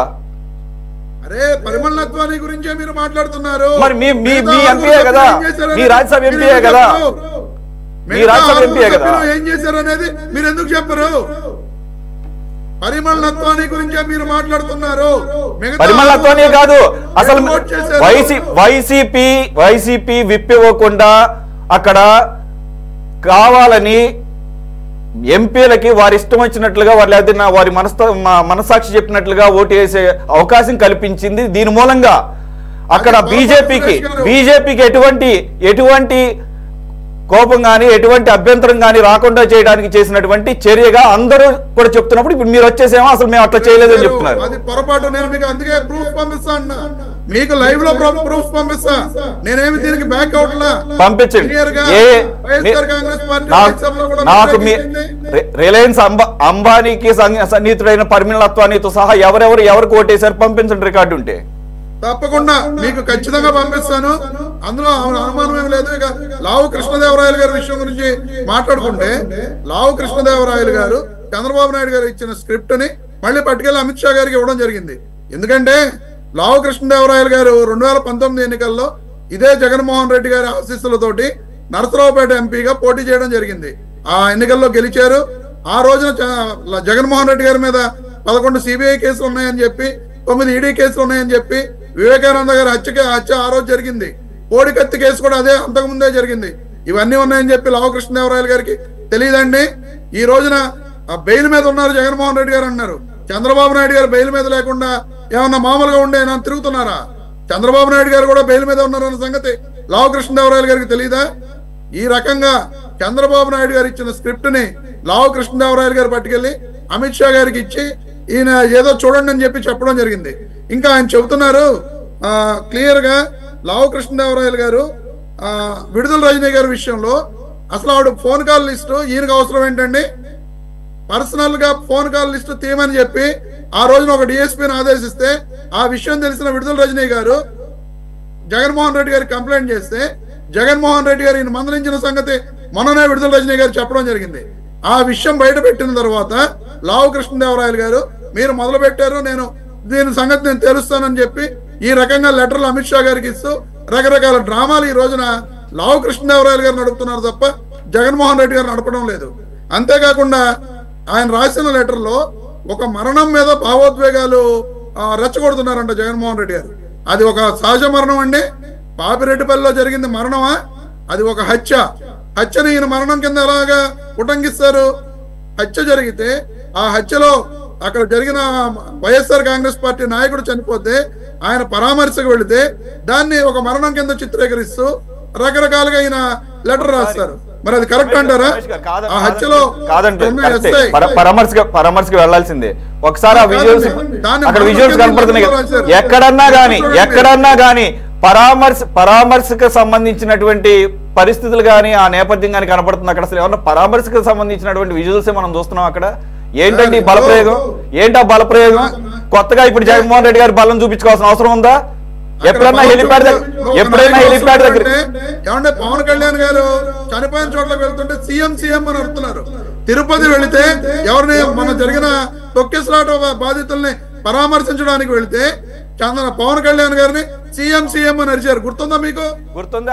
అరే పరిమళత్వాన్ని గురించే మీరు మాట్లాడుతున్నారు. మరి మీ ఎంపీయే కదా, మీ రాజ్యసభ ఎంపీయే కదా, ఏం చేశారు అనేది మీరు ఎందుకు చెప్పరు? పరిమళత్వాన్ని గురించే మీరు మాట్లాడుతున్నారు. పరిమళత్వాన్ని కాదు, అసలు వైసీపీ విప్ ఇవ్వకుండా అక్కడ కావాలని ఎంపీలకి వారి ఇష్టం వచ్చినట్లుగా వారి మనస్సాక్షి చెప్పినట్లుగా ఓటు వేసే అవకాశం కల్పించింది. దీని మూలంగా అక్కడ బీజేపీకి ఎటువంటి కోపం కానీ ఎటువంటి అభ్యంతరం కానీ రాకుండా చేయడానికి చేసినటువంటి చర్యగా అందరూ కూడా చెప్తున్నప్పుడు ఇప్పుడు మీరు వచ్చేసేమో అసలు మేము అట్లా చేయలేదని చెప్తున్నారు. అది పొరపాటు. నేను మీకు అందుకే ప్రూఫ్ పంపిస్తా అన్నా, మీకు లైవ్ లో ప్రూఫ్ పంపిస్తా. నేనేమి దీనికి బ్యాక్ అవుట్ లా పంపించండి. నాకు రిలయన్స్ అంబానీకి సన్నిహితుడైన పరిమళత్వానితో సహా ఎవరికి ఓటేశారు పంపించండి, రికార్డు ఉంటే. తప్పకుండా మీకు ఖచ్చితంగా పంపిస్తాను, అందులో అనుమానం ఏం లేదు. ఇక లావు కృష్ణదేవరాయలు గారి విషయం గురించి మాట్లాడుకుంటే, లావు కృష్ణదేవరాయలు గారు చంద్రబాబు నాయుడు గారు ఇచ్చిన స్క్రిప్ట్ ని మళ్ళీ పట్టుకెళ్ళి అమిత్ షా గారికి ఇవ్వడం జరిగింది. ఎందుకంటే లావు కృష్ణదేవరాయలు గారు 2019 ఎన్నికల్లో ఇదే జగన్మోహన్ రెడ్డి గారి ఆశీస్సులతోటి నరసరావుపేట ఎంపీగా పోటీ చేయడం జరిగింది. ఆ ఎన్నికల్లో గెలిచారు. ఆ రోజున జగన్మోహన్ రెడ్డి గారి మీద 11 సిబిఐ కేసులు ఉన్నాయని చెప్పి, 9 ఈడీ కేసులు ఉన్నాయని చెప్పి, వివేకానంద గారి హత్య ఆ రోజు జరిగింది. కోడికత్తి కేసు కూడా అదే అంతకుముందే జరిగింది. ఇవన్నీ ఉన్నాయని చెప్పి లావు కృష్ణదేవరాయలు గారికి తెలియదండి. ఈ రోజున బెయిల్ మీద ఉన్నారు జగన్మోహన్ రెడ్డి గారు అన్నారు. చంద్రబాబు నాయుడు గారు బెయిల్ మీద లేకుండా ఏమన్నా మామూలుగా ఉండే తిరుగుతున్నారా? చంద్రబాబు నాయుడు గారు కూడా బెయిల్ మీద ఉన్నారన్న సంగతి లావు కృష్ణదేవరాయలు గారికి తెలియదా? ఈ రకంగా చంద్రబాబు నాయుడు గారు ఇచ్చిన స్క్రిప్ట్ ని లావు కృష్ణదేవరాయలు గారు పట్టుకెళ్లి అమిత్ షా గారికి ఇచ్చి ఈయన ఏదో చూడండి అని చెప్పడం జరిగింది. ఇంకా ఆయన చెబుతున్నారు క్లియర్ గా లావు కృష్ణదేవరాయలు గారు విడుదల రజనీ గారి విషయంలో అసలు ఆవిడ ఫోన్ కాల్ లిస్టు ఈయనకు అవసరం ఏంటండి? పర్సనల్ గా ఫోన్ కాల్ లిస్టు తీయమని చెప్పి ఆ రోజున ఒక డిఎస్పీని ఆదేశిస్తే ఆ విషయం తెలిసిన విడుదల రజనీ గారు జగన్మోహన్ రెడ్డి గారికి కంప్లైంట్ చేస్తే జగన్మోహన్ రెడ్డి గారు ఈయన మందలించిన సంగతి మొన్ననే విడుదల రజనీ గారు చెప్పడం జరిగింది. ఆ విషయం బయట పెట్టిన తర్వాత లావు కృష్ణదేవరాయలు గారు మీరు మొదలు పెట్టారు, నేను దీని సంగతి నేను తెలుస్తానని చెప్పి ఈ రకంగా లెటర్లు అమిత్ షా గారికి ఇస్తూ రకరకాల డ్రామాలు ఈ రోజున లావు కృష్ణదేవరాయలు గారు నడుపుతున్నారు తప్ప జగన్మోహన్ రెడ్డి గారు నడపడం లేదు. అంతేకాకుండా ఆయన రాసిన లెటర్లో ఒక మరణం మీద భావోద్వేగాలు రెచ్చగొడుతున్నారంట జగన్మోహన్ రెడ్డి గారు. అది ఒక సహజ మరణం అండి? పాపిరెడ్డిపల్లిలో జరిగింది మరణమా? అది ఒక హత్యని ఈయన మరణం కింద ఎలాగా ఉటంకిస్తారు? హత్య జరిగితే ఆ హత్యలో అక్కడ జరిగిన వైఎస్ఆర్ కాంగ్రెస్ పార్టీ నాయకుడు చనిపోతే ఆయన పరామర్శకు వెళితే దాన్ని ఒక మరణం కింద చిత్రీకరిస్తూ రకరకాలుగా ఈయన లెటర్ రాస్తారు. మరి అది కరెక్ట్ అంటారా? ఆ హత్యలో కాదండి, పరామర్శకు వెళ్లాల్సిందే. ఒకసారి ఆ విజువల్స్ అక్కడ విజువల్స్ కనపడుతున్నాయి. ఎక్కడన్నా గానీ పరామర్శకు సంబంధించినటువంటి పరిస్థితులు కానీ ఆ నేపథ్యం కానీ కనపడుతుంది. అక్కడ అసలు ఏమన్నా పరామర్శకు సంబంధించినటువంటి విజువల్స్ మనం చూస్తున్నాం. అక్కడ ఏంటండి బలప్రయోగం? ఏంటా బలప్రయోగం? కొత్తగా ఇప్పుడు జగన్మోహన్ రెడ్డి గారు బలం చూపించుకోవాల్సిన అవసరం ఉందా? ఎప్పుడైనా హెలిప్యాడ్ దగ్గర ఏమంటే పవన్ కళ్యాణ్ గారు చనిపోయిన చోట్లకు వెళ్తుంటే సీఎం అని అడుగుతున్నారు. తిరుపతి వెళితే ఎవరిని మన జరిగిన తొక్కిసలాట బాధితుల్ని పరామర్శించడానికి వెళితే పవన్ కళ్యాణ్ గారిని సీఎం అని అరిచారు. గుర్తుందా మీకు? గుర్తుందా?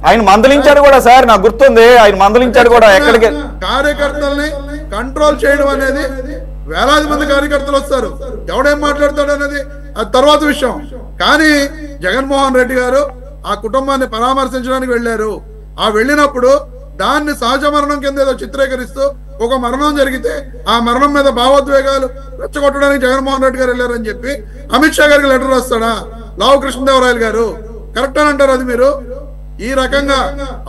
ఆయన మందలించాడు కూడా సార్, నాకు గుర్తుంది. ఆయన మందలించాడు కూడా. ఎక్కడికి కార్యకర్తల్ని కంట్రోల్ చేయడం అనేది వేలాది మంది కార్యకర్తలు వస్తారు, ఎవడేం మాట్లాడతాడు అనేది అది తర్వాత విషయం. కానీ జగన్మోహన్ రెడ్డి గారు ఆ కుటుంబాన్ని పరామర్శించడానికి వెళ్ళారు. ఆ వెళ్ళినప్పుడు దాన్ని సహజ మరణం కింద ఏదో చిత్రీకరిస్తూ ఒక మరణం జరిగితే ఆ మరణం మీద భావోద్వేగాలు రెచ్చగొట్టడానికి జగన్మోహన్ రెడ్డి గారు వెళ్ళారని చెప్పి అమిత్ షా గారికి లెటర్ రాస్తాడా లావు కృష్ణదేవరాయలు గారు? కరెక్ట్ అని అంటారు అది మీరు? ఈ రకంగా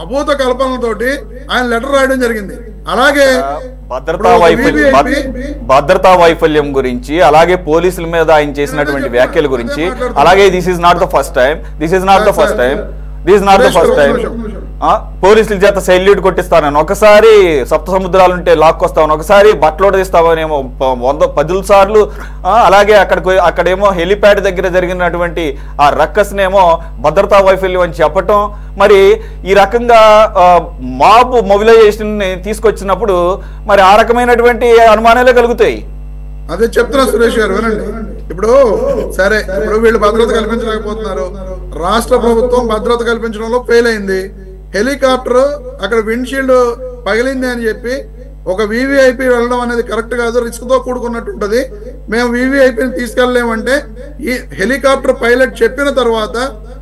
అభూత కల్పనలతోటి ఆయన లెటర్ రాయడం జరిగింది. అలాగే భద్రతా వైఫల్యం గురించి, అలాగే పోలీసుల మీద ఆయన చేసినటువంటి వ్యాఖ్యల గురించి, అలాగే this is not the first time పోలీసుల చేత సెల్యూట్ కొట్టిస్తానని, ఒకసారి సప్త సముద్రాలు ఉంటే లాక్కొస్తామని, ఒకసారి బట్టలోడ తీస్తామనేమో 10 సార్లు, అలాగే అక్కడేమో హెలిప్యాడ్ దగ్గర జరిగినటువంటి ఆ రక్కస్నేమో భద్రతా వైఫల్యం అని చెప్పటం. మరి ఈ రకంగా మాబ్ మొబిలైజేషన్ తీసుకొచ్చినప్పుడు మరి ఆ రకమైనటువంటి అనుమానాలే కలుగుతాయి. అదే చెప్తున్నా సురేష్ గారు, వినండి. ఇప్పుడు వీళ్ళు భద్రత కల్పించలేకపోతున్నారు. రాష్ట్ర ప్రభుత్వం భద్రత కల్పించడంలో ఫెయిల్ అయింది. హెలికాప్టర్ అక్కడ విండ్షీల్డ్ పగిలింది అని చెప్పి ఒక వివిఐపి వెళ్ళడం అనేది కరెక్ట్ కాదు, రిస్క్ తో కూడుకున్నట్టు ఉంటది. మేము వివిఐపిని తీసుకెళ్లేమంటే ఈ హెలికాప్టర్ పైలట్ చెప్పిన తర్వాత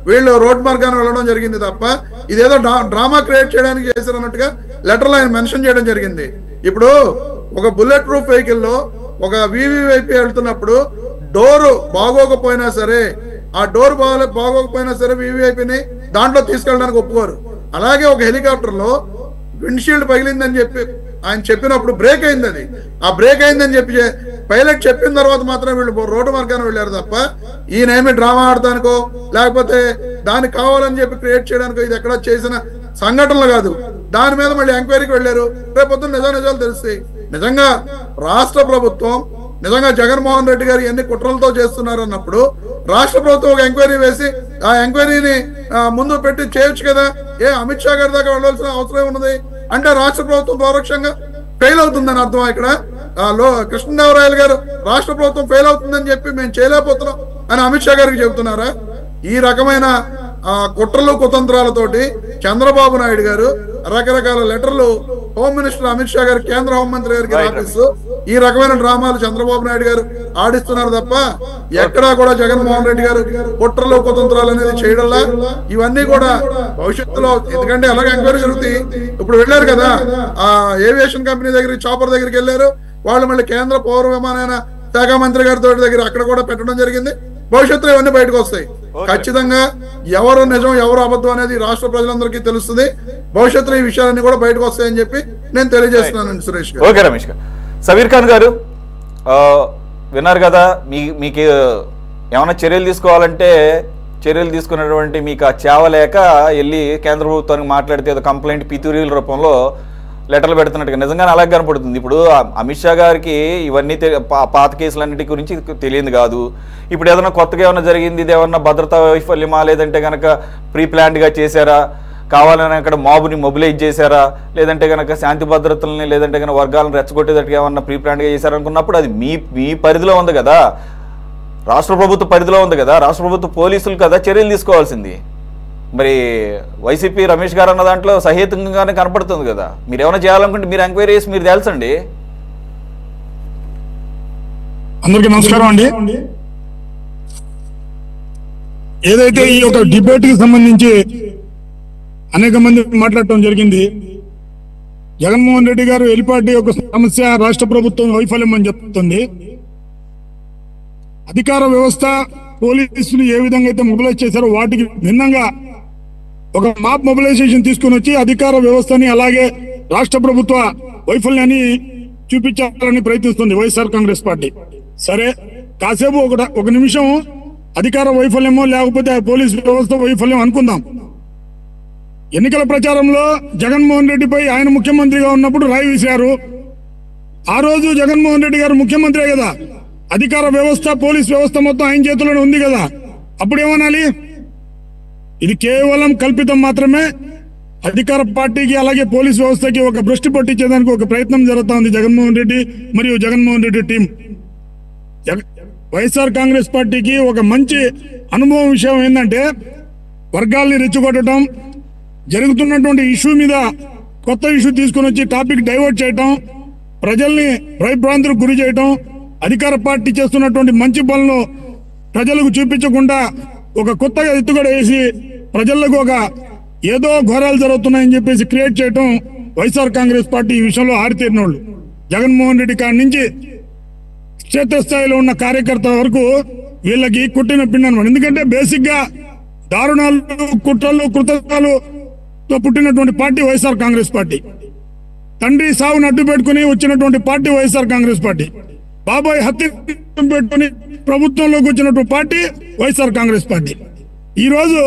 వీళ్ళు రోడ్ మార్గాన్ని వెళ్ళడం జరిగింది తప్ప ఇదేదో డ్రామా క్రియేట్ చేయడానికి చేశారన్నట్టుగా లెటర్లో ఆయన మెన్షన్ చేయడం జరిగింది. ఇప్పుడు ఒక బుల్లెట్ ప్రూఫ్ వెహికల్ లో ఒక వివిఐపి వెళ్తున్నప్పుడు డోరు బాగోకపోయినా సరే, ఆ డోర్ బాగోకపోయినా సరే వివిఐపిని దాంట్లో తీసుకెళ్ళడానికి ఒప్పుకోరు. అలాగే ఒక హెలికాప్టర్ లో విండ్షీల్డ్ పగిలిందని చెప్పి ఆయన చెప్పినప్పుడు బ్రేక్ అయింది. అది ఆ బ్రేక్ అయిందని చెప్పి పైలట్ చెప్పిన తర్వాత మాత్రం వీళ్ళు రోడ్డు మార్గాన్ని వెళ్ళారు తప్ప ఈయనేమి డ్రామా ఆడటానికో లేకపోతే దానికి కావాలని చెప్పి క్రియేట్ చేయడానికో ఇది ఎక్కడ చేసిన సంఘటనలు కాదు. దాని మీద మళ్ళీ ఎంక్వైరీకి వెళ్ళారు. రేపొద్దున నిజాలు తెలుస్తాయి. నిజంగా రాష్ట్ర ప్రభుత్వం నిజంగా జగన్మోహన్ రెడ్డి గారు ఎన్ని కుట్రలతో చేస్తున్నారు అన్నప్పుడు రాష్ట్ర ప్రభుత్వం ఒక ఎంక్వైరీ వేసి ఆ ఎంక్వైరీని ముందు పెట్టి చేయొచ్చు కదా. అమిత్ షా గారి దాకా వెళ్ళాల్సిన అవసరం ఉన్నది అంటే రాష్ట్ర ప్రభుత్వం పరోక్షంగా ఫెయిల్ అవుతుందని అర్థం. ఇక్కడ కృష్ణదేవరాయలు గారు రాష్ట్ర ప్రభుత్వం ఫెయిల్ అవుతుందని చెప్పి మేము చేయలేకపోతున్నాం అని అమిత్ షా గారికి చెబుతున్నారా? ఈ రకమైన కుట్రలు కుతంత్రాలతోటి చంద్రబాబు నాయుడు గారు రకరకాల లెటర్లు హోమ్ మినిస్టర్ అమిత్ షా గారు, కేంద్ర హోంమంత్రి గారికి ఆఫీసు ఈ రకమైన డ్రామాలు చంద్రబాబు నాయుడు గారు ఆడిస్తున్నారు తప్ప ఎక్కడా కూడా జగన్మోహన్ రెడ్డి గారు కుట్రలు కుతంత్రాలు అనేది చేయడంలా. ఇవన్నీ కూడా భవిష్యత్తులో, ఎందుకంటే అలాగే ఎంక్వైరీ జరుగుతాయి. ఇప్పుడు వెళ్ళారు కదా ఆ ఏవియేషన్ కంపెనీ దగ్గరికి, చాపర్ దగ్గరికి వెళ్ళారు వాళ్ళు, మళ్ళీ కేంద్ర పౌర విమానయాన శాఖ మంత్రి గారి తోటి దగ్గర అక్కడ కూడా పెట్టడం జరిగింది. భవిష్యత్తులో ఇవన్నీ బయటకు వస్తాయి. ఖచ్చితంగా ఎవరు నిజం ఎవరు అబద్ధం అనేది రాష్ట్ర ప్రజలందరికీ తెలుస్తుంది. భవిష్యత్తులో ఈ విషయాలన్నీ కూడా బయటకు వస్తాయని చెప్పి నేను తెలియజేస్తున్నాను. సురేష్ గారు. ఓకే రమేష్ గారు. సబీర్ ఖాన్ గారు విన్నారు కదా, మీకు ఏమైనా చర్యలు తీసుకోవాలంటే చర్యలు తీసుకున్నటువంటి మీకు ఆ చేవలేక వెళ్ళి కేంద్ర ప్రభుత్వానికి మాట్లాడితే ఏదో కంప్లైంట్ పితూరీల రూపంలో లెటర్లు పెడుతున్నట్టుగా నిజంగానే అలాగే కనపడుతుంది. ఇప్పుడు అమిత్ షా గారికి ఇవన్నీ పాత కేసులన్నిటి గురించి తెలియదు కాదు. ఇప్పుడు ఏదైనా కొత్తగా ఏమైనా జరిగింది, ఇది ఏమన్నా భద్రతా వైఫల్యమా, లేదంటే కనుక ప్రీ ప్లాన్డ్గా చేశారా, కావాలని అక్కడ మాబుని మొబిలైజ్ చేశారా, లేదంటే కనుక శాంతి భద్రతలని లేదంటే కనుక వర్గాలను రెచ్చగొట్టేటట్టుగా ఏమన్నా ప్రీ ప్లాన్డ్గా చేశారనుకున్నప్పుడు అది మీ పరిధిలో ఉంది కదా, రాష్ట్ర ప్రభుత్వ పరిధిలో ఉంది కదా, రాష్ట్ర ప్రభుత్వ పోలీసులు కదా చర్యలు తీసుకోవాల్సింది. మరి వైసీపీ రమేష్ గారు అన్న దాంట్లో సహేతుకంగానే కనపడుతుంది కదా. మీరు ఏమైనా చేయాలనుకుంటే మీరు ఎంక్వైరీ చేసి మీరు తెలుసండి. అందరికీ నమస్కారం అండి. ఏదైతే ఈ యొక్క డిబేట్ కి సంబంధించి అనేక మంది మాట్లాడటం జరిగింది, జగన్మోహన్ రెడ్డి గారు ఎలిపాటి యొక్క సమస్య రాష్ట్ర ప్రభుత్వం వైఫల్యం అని చెప్తుంది. అధికార వ్యవస్థ పోలీసులు ఏ విధంగా అయితే మొబిలైజ్ చేశారో వాటికి భిన్నంగా ఒక మాప్ మొబిలైజేషన్ తీసుకుని వచ్చి అధికార వ్యవస్థని అలాగే రాష్ట్ర ప్రభుత్వ వైఫల్యాన్ని చూపించాలని ప్రయత్నిస్తుంది వైఎస్ఆర్ కాంగ్రెస్ పార్టీ. సరే, కాసేపు ఒక నిమిషం అధికార వైఫల్యమో లేకపోతే పోలీస్ వ్యవస్థ వైఫల్యం అనుకుందాం. ఎన్నికల ప్రచారంలో జగన్మోహన్ రెడ్డిపై ఆయన ముఖ్యమంత్రిగా ఉన్నప్పుడు రాయి విసిరారు. ఆ రోజు జగన్మోహన్ రెడ్డి గారు ముఖ్యమంత్రి కదా, అధికార వ్యవస్థ పోలీస్ వ్యవస్థ మొత్తం ఆయన చేతిలోనే ఉంది కదా. అప్పుడు ఏమనాలి? ఇది కేవలం కల్పితం మాత్రమే. అధికార పార్టీకి అలాగే పోలీస్ వ్యవస్థకి ఒక భ్రష్టు పట్టించేదానికి ఒక ప్రయత్నం జరుగుతా ఉంది జగన్మోహన్ రెడ్డి మరియు జగన్మోహన్ రెడ్డి టీం. వైఎస్ఆర్ కాంగ్రెస్ పార్టీకి ఒక మంచి అనుభవం విషయం ఏంటంటే వర్గాల్ని రెచ్చగొట్టడం, జరుగుతున్నటువంటి ఇష్యూ మీద కొత్త ఇష్యూ తీసుకుని వచ్చి టాపిక్ డైవర్ట్ చేయటం, ప్రజల్ని భయభ్రాంతులకు గురి చేయటం, అధికార పార్టీ చేస్తున్నటువంటి మంచి పనులు ప్రజలకు చూపించకుండా ఒక కొత్తగా ఎత్తుగడ వేసి ప్రజలకు ఒక ఏదో ఘోరాలు జరుగుతున్నాయని చెప్పేసి క్రియేట్ చేయటం వైఎస్ఆర్ కాంగ్రెస్ పార్టీ ఈ విషయంలో ఆరితేరినోళ్ళు. జగన్మోహన్ రెడ్డి కాడి నుంచి క్షేత్రస్థాయిలో ఉన్న కార్యకర్త వరకు వీళ్ళకి కుట్టిన పిండి అనమాట. ఎందుకంటే బేసిక్ గా దారుణాలు, కుట్రలు, కృతజ్ఞతలతో పుట్టినటువంటి పార్టీ వైఎస్ఆర్ కాంగ్రెస్ పార్టీ. తండ్రి సావును అడ్డు పెట్టుకుని వచ్చినటువంటి పార్టీ వైఎస్ఆర్ కాంగ్రెస్ పార్టీ. బాబాయ్ హత్య పెట్టుకుని ప్రభుత్వంలోకి వచ్చినటువంటి పార్టీ వైఎస్ఆర్ కాంగ్రెస్ పార్టీ. ఈ రోజు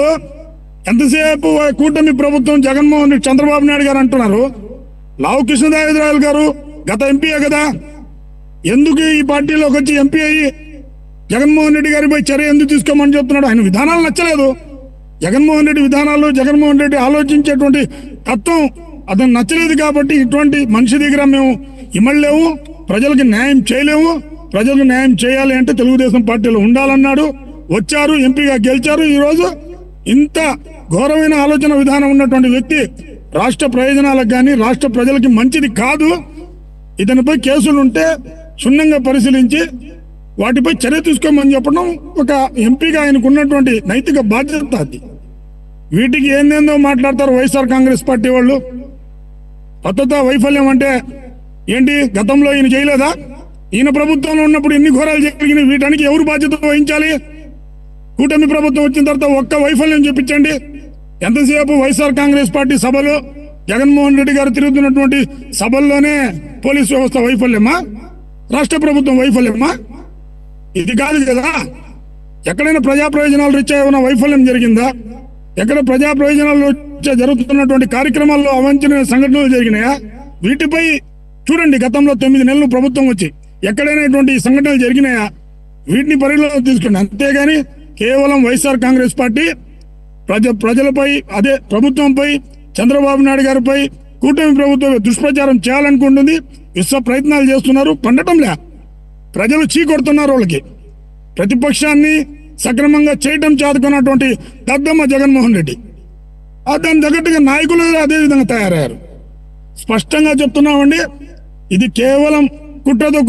ఎంతసేపు కూటమి ప్రభుత్వం జగన్మోహన్ రెడ్డి, చంద్రబాబు నాయుడు గారు అంటున్నారు, లావు కృష్ణదేవరాయలు గారు గత ఎంపీయే కదా, ఎందుకు ఈ పార్టీలోకి వచ్చి ఎంపీ అయ్యి జగన్మోహన్ రెడ్డి గారిపై చర్య ఎందుకు తీసుకోమని చెప్తున్నాడు? ఆయన విధానాలు నచ్చలేదు. జగన్మోహన్ రెడ్డి విధానాలు, జగన్మోహన్ రెడ్డి ఆలోచించేటువంటి తత్వం అతను నచ్చలేదు. కాబట్టి ఇటువంటి మనిషి దగ్గర మేము ఇమ్మలేము, ప్రజలకు న్యాయం చేయలేము, ప్రజలకు న్యాయం చేయాలి అంటే తెలుగుదేశం పార్టీలో ఉండాలన్నాడు. వచ్చారు, ఎంపీగా గెలిచారు. ఈ రోజు ఇంత ఘోరమైన ఆలోచన విధానం ఉన్నటువంటి వ్యక్తి రాష్ట్ర ప్రయోజనాలకు కానీ రాష్ట్ర ప్రజలకి మంచిది కాదు. ఇతనిపై కేసులుంటే క్షుణ్ణంగా పరిశీలించి వాటిపై చర్య తీసుకోమని చెప్పడం ఒక ఎంపీగా ఆయనకు ఉన్నటువంటి నైతిక బాధ్యత అది. వీటికి ఏందేందో మాట్లాడతారు వైఎస్ఆర్ కాంగ్రెస్ పార్టీ వాళ్ళు. కొత్త వైఫల్యం అంటే ఏంటి? గతంలో ఈయన చేయలేదా? ఈయన ప్రభుత్వంలో ఉన్నప్పుడు ఎన్ని ఘోరాలు జరిగినాయి? వీటానికి ఎవరు బాధ్యత వహించాలి? కూటమి ప్రభుత్వం వచ్చిన తర్వాత ఒక్క వైఫల్యం చూపించండి. ఎంతసేపు వైఎస్ఆర్ కాంగ్రెస్ పార్టీ సభలు, జగన్మోహన్ రెడ్డి గారు తిరుగుతున్నటువంటి సభల్లోనే పోలీస్ వ్యవస్థ వైఫల్యమా? రాష్ట్ర ప్రభుత్వం వైఫల్యమా? ఇది కాదు కదా. ఎక్కడైనా ప్రజా ప్రయోజనాలు రీత్యా ఏమైనా వైఫల్యం జరిగిందా? ఎక్కడ ప్రజా ప్రయోజనాలు జరుగుతున్నటువంటి కార్యక్రమాల్లో అవాంఛనీయ సంఘటనలు జరిగినాయా? వీటిపై చూడండి. గతంలో 9 నెలలు ప్రభుత్వం వచ్చి ఎక్కడైనా ఇటువంటి సంఘటనలు జరిగినాయా? వీటిని పరిగణలోకి తీసుకోండి. అంతేగాని కేవలం వైఎస్ఆర్ కాంగ్రెస్ పార్టీ ప్రజలపై, అదే ప్రభుత్వంపై, చంద్రబాబు నాయుడు గారిపై కూటమి ప్రభుత్వం దుష్ప్రచారం చేయాలనుకుంటుంది. విశ్వ ప్రయత్నాలు చేస్తున్నారు, పండటంలే. ప్రజలు చీకొడుతున్నారు వాళ్ళకి. ప్రతిపక్షాన్ని సక్రమంగా చేయటం చేతకున్నటువంటి దద్దమ్మ జగన్మోహన్ రెడ్డి. దాని తగ్గట్టుగా నాయకులు అదే విధంగా తయారయ్యారు. స్పష్టంగా చెప్తున్నామండి, ఇది కేవలం కుట్రతో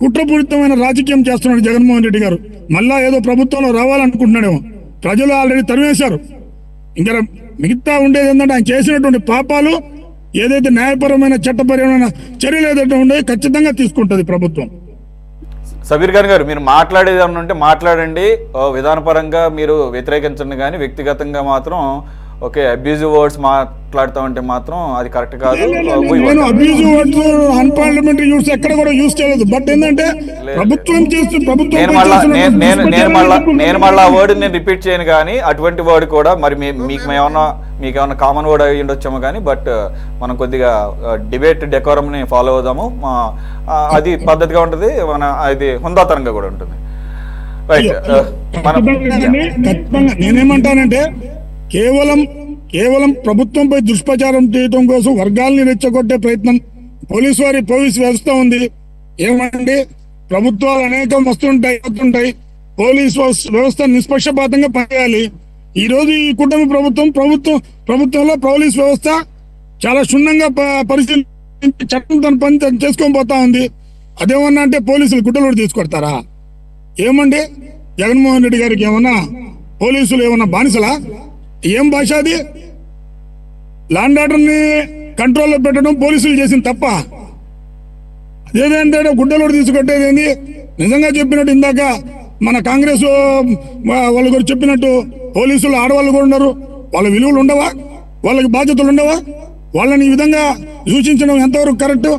కుట్రపూరితమైన రాజకీయం చేస్తున్నాడు జగన్మోహన్ రెడ్డి గారు. మళ్ళా ఏదో ప్రభుత్వంలో రావాలనుకుంటున్నాడేమో. ప్రజలు ఆల్రెడీ తరివేశారు. ఇంకా మిగతా ఉండేది ఏంటంటే ఆయన చేసినటువంటి పాపాలు ఏదైతే న్యాయపరమైన చట్టపరమైన చర్యలు ఏదైతే ఉండేవి ఖచ్చితంగా తీసుకుంటుంది ప్రభుత్వం. సబీర్ ఖాన్ గారు, మీరు మాట్లాడేది ఏమన్నా ఉంటే మాట్లాడండి. విధానపరంగా మీరు వ్యతిరేకించండి, కానీ వ్యక్తిగతంగా మాత్రం ఓకే అబ్యూజివ్ వర్డ్స్ మాట్లాడుతామంటే మాత్రం అది కరెక్ట్ కాదు. నేను అబ్యూజివ్ వర్డ్స్ అన్పార్లమెంటరీ యూస్ ఎక్కడ కూడా యూస్ చేయలేదు. బట్ ఏంటంటే ప్రభుత్వం నేను మళ్ళీ ఆ వర్డ్ నేను రిపీట్ చేయను, కానీ అటువంటి వర్డ్ కూడా మరి మీకేమన్నా కామన్ వర్డ్ అయ్యి ఉండొచ్చాము, కానీ బట్ మనం కొద్దిగా డిబేట్ డెకోరంని ఫాలో అవుదాము. అది పద్ధతిగా ఉంటుంది, మన అది హుందాతనంగా కూడా ఉంటుంది. రైట్. నేనేమంటానంటే కేవలం ప్రభుత్వంపై దుష్ప్రచారం చేయడం కోసం వర్గాల్ని రెచ్చగొట్టే ప్రయత్నం పోలీసు వ్యవస్థ ఉంది. ఏమంటే ప్రభుత్వాలు అనేకం వస్తుంటాయి. పోలీసు వ్యవస్థ నిష్పక్షపాతంగా పనిచేయాలి. ఈ రోజు ఈ కూటమి ప్రభుత్వంలో పోలీసు వ్యవస్థ చాలా క్షుణ్ణంగా పరిశీలించి చట్టం తన పని చేసుకొని పోతా ఉంది. అదేమన్నా అంటే పోలీసులు గుడ్డలోడు తీసుకొడతారా? ఏమండి జగన్మోహన్ రెడ్డి గారికి ఏమన్నా పోలీసులు ఏమన్నా బానిసలా? ఏం భాష అది? ల్యాండ్ ఆర్డర్ని కంట్రోల్లో పెట్టడం పోలీసులు చేసిన తప్ప. అదేంటే గుడ్డలోడు తీసుకొట్టేది ఏంది? నిజంగా చెప్పినట్టు ఇందాక మన కాంగ్రెస్ వాళ్ళ గురించి చెప్పినట్టు పోలీసులు ఆడవాళ్ళు కూడా ఉన్నారు. వాళ్ళ విలువలు ఉండవా? వాళ్ళకి బాధ్యతలు ఉండవా? వాళ్ళని ఈ విధంగా సూచించడం ఎంతవరకు కరెక్ట్?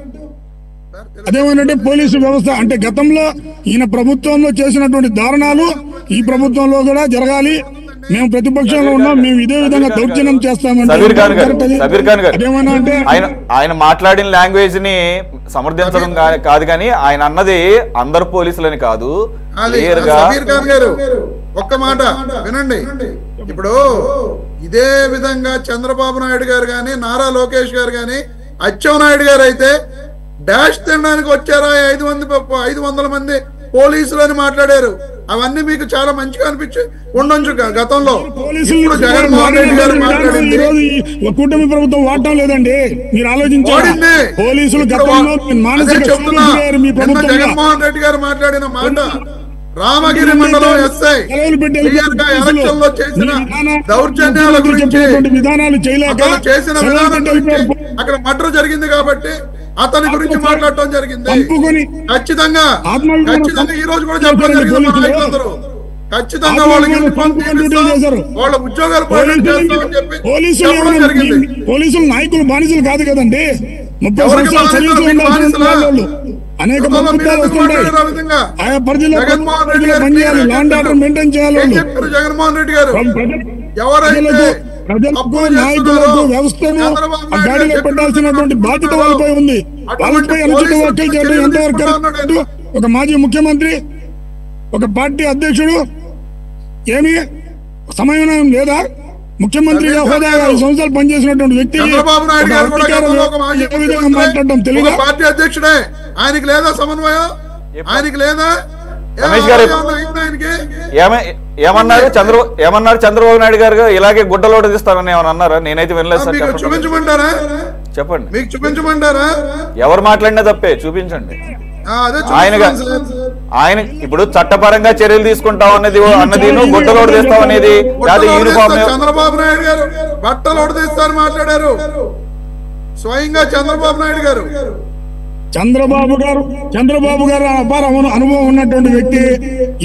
అదేమంటే పోలీసు వ్యవస్థ అంటే గతంలో ఈయన ప్రభుత్వంలో చేసినటువంటి దారుణాలు ఈ ప్రభుత్వంలో కూడా జరగాలి. మేము ప్రతిపక్షంలో ఉన్నాం, మేము ఇదే విధంగా దౌర్జన్యం చేస్తామంటే ఆయన మాట్లాడిన లాంగ్వేజ్ ని సమర్థించడం కాదు, కానీ ఆయన అన్నది అందరు పోలీసులని కాదు. ఒక్క మాట వినండి. ఇప్పుడు ఇదే విధంగా చంద్రబాబు నాయుడు గారు గాని, నారా లోకేష్ గారు గాని, అచ్చెన్నాయుడు గారు అయితే డాష్ తినడానికి వచ్చారా 500 మంది పోలీసులు అని మాట్లాడారు. అవన్నీ మీకు చాలా మంచిగా అనిపించి ఉండొచ్చు గతంలో. ఇప్పుడు జగన్మోహన్ రెడ్డి గారు మాట్లాడింది కూటమి ప్రభుత్వం వాడటం లేదండి, మీరు ఆలోచించండి. పోలీసులు జగన్మోహన్ రెడ్డి గారు మాట్లాడిన మాట రామగిరి మండలం ఎస్ఐ ఎలక్షన్ లో చేసిన దౌర్జన్యాల గురించి, విధానాలు చేయలేక చేసిన విధానం గురించి, అక్కడ మర్డర్ జరిగింది కాబట్టి అతని గురించి మాట్లాడటం జరిగింది. ఖచ్చితంగా ఈ రోజు కూడా చెప్పడం జరిగింది. నాయకులందరూ ఖచ్చితంగా వాళ్ళ ఉద్యోగాలు పోలీసులు నాయకులు బానిసలు కాదు కదండి. 30 సంవత్సరాలు సర్వీస్ అనేక ప్రభుత్వాలు వస్తుంటాయి. ఆయా పరిధిలో పనిచేయాలి, ల్యాండ్ ఆర్డర్ మెయింటైన్ చేయాలి. జగన్మోహన్ రెడ్డి గారు ప్రజలకు నాయకులకు వ్యవస్థను గాడిలో పెట్టాల్సినటువంటి బాధ్యత వాళ్ళపై ఉంది. వాళ్ళపై అనుచిత వ్యాఖ్యలు చేయడం ఎంతవరకు? ఒక మాజీ ముఖ్యమంత్రి, ఒక పార్టీ అధ్యక్షుడు ఏమి సమయం లేదా? ముఖ్యమంత్రిగా హోదాగా 5 సంవత్సరాలు పనిచేసినటువంటి వ్యక్తి మాట్లాడడం తెలియదు. పార్టీ అధ్యక్షుడే, ఆయనకి లేదా సమన్వయం? ఆయనకి లేదా? రమేష్ గారు ఏమన్నారు చంద్రబాబు నాయుడు గారు ఇలాగే గుడ్డలోట తీస్తారని ఏమన్నా అన్నారా? నేనైతే వినలేదు సార్. చూపించమంటారా? చెప్పండి. మీకు చూపించమంటారా? ఎవరు మాట్లాడినా తప్పే, చూపించండి. ఆయన ఇప్పుడు చట్టపరంగా చర్యలు తీసుకుంటాం అన్నది గుడ్డలోట తీస్తాం అనేది యూనిఫామ్. చంద్రబాబు నాయుడు గారు బట్టలోట తీస్తారు మాట్లాడారు స్వయంగా చంద్రబాబు నాయుడు గారు. చంద్రబాబు గారు అపార అనుభవం ఉన్నటువంటి వ్యక్తి.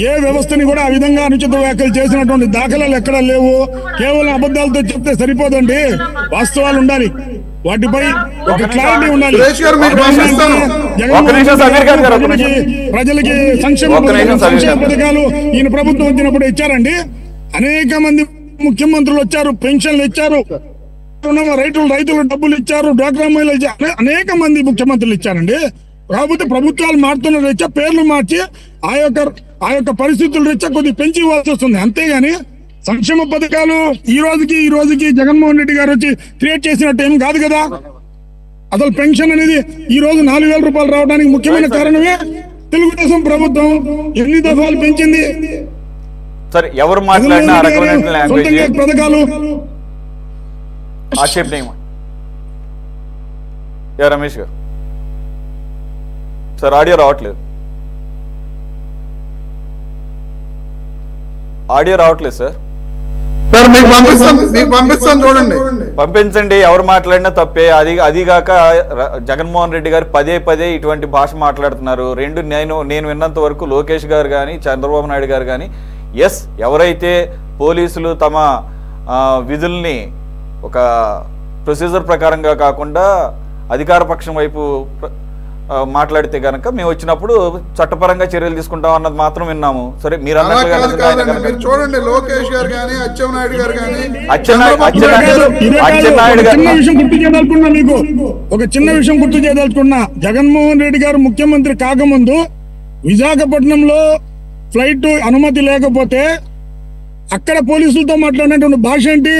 ఏ వ్యవస్థని కూడా ఆ విధంగా అనుచిత వ్యాఖ్యలు చేసినటువంటి దాఖలాలు ఎక్కడా లేవు. కేవలం అబద్ధాలతో చెప్తే సరిపోదండి, వాస్తవాలు ఉండాలి, వాటిపై ఒక క్లారిటీ ఉండాలి. ప్రజలకి సంక్షేమ పథకాలు ఈయన ప్రభుత్వం వచ్చినప్పుడు ఇచ్చారండి. అనేక మంది ముఖ్యమంత్రులు వచ్చారు, పెన్షన్లు ఇచ్చారు, రైతులు డబ్బులు ఇచ్చారు, డ్వాక్రా మహిళలు ఇచ్చారు, అనేక మంది ముఖ్యమంత్రులు ఇచ్చారండి. కాకపోతే ప్రభుత్వాలు మారుతున్న రీత్యా పేర్లు మార్చి ఆ యొక్క పరిస్థితుల రీత్యా కొద్దిగా పెంచి ఇవ్వాల్సి వస్తుంది. అంతేగాని సంక్షేమ పథకాలు ఈ రోజుకి జగన్మోహన్ రెడ్డి గారు వచ్చి క్రియేట్ చేసినట్టు ఏం కాదు కదా. అసలు పెన్షన్ అనేది ఈ రోజు 4,000 రూపాయలు రావడానికి ముఖ్యమైన కారణమే తెలుగుదేశం ప్రభుత్వం ఎన్ని దఫాలు పెంచింది. ఎవరు మాట్లాడినా పథకాలు రమేష్ గారు సార్ ఆడియో రావట్లేదు సార్. సార్ మీకు పంపిస్తాను చూడండి. పంపించండి, ఎవరు మాట్లాడినా తప్పే. అదిగాక జగన్మోహన్ రెడ్డి గారు పదే పదే ఇటువంటి భాష మాట్లాడుతున్నారు. నేను విన్నంత వరకు లోకేష్ గారు కానీ చంద్రబాబు నాయుడు గారు కానీ ఎవరైతే పోలీసులు తమ విధుల్ని ఒక ప్రొసీజర్ ప్రకారంగా కాకుండా అధికార పక్షం వైపు మాట్లాడితే గనక మేము వచ్చినప్పుడు చట్టపరంగా చర్యలు తీసుకుంటాం అన్నది మాత్రం విన్నాము. సరే మీరు చూడండి, లోకేష్ గారు కానీ అచ్చెన్నాయుడు గారు కానీ మీకు ఒక చిన్న విషయం గుర్తు చేయదలుచుకున్నా. జగన్మోహన్ రెడ్డి గారు ముఖ్యమంత్రి కాకముందు విశాఖపట్నంలో ఫ్లైట్ అనుమతి లేకపోతే అక్కడ పోలీసులతో మాట్లాడినటువంటి భాష ఏంటి,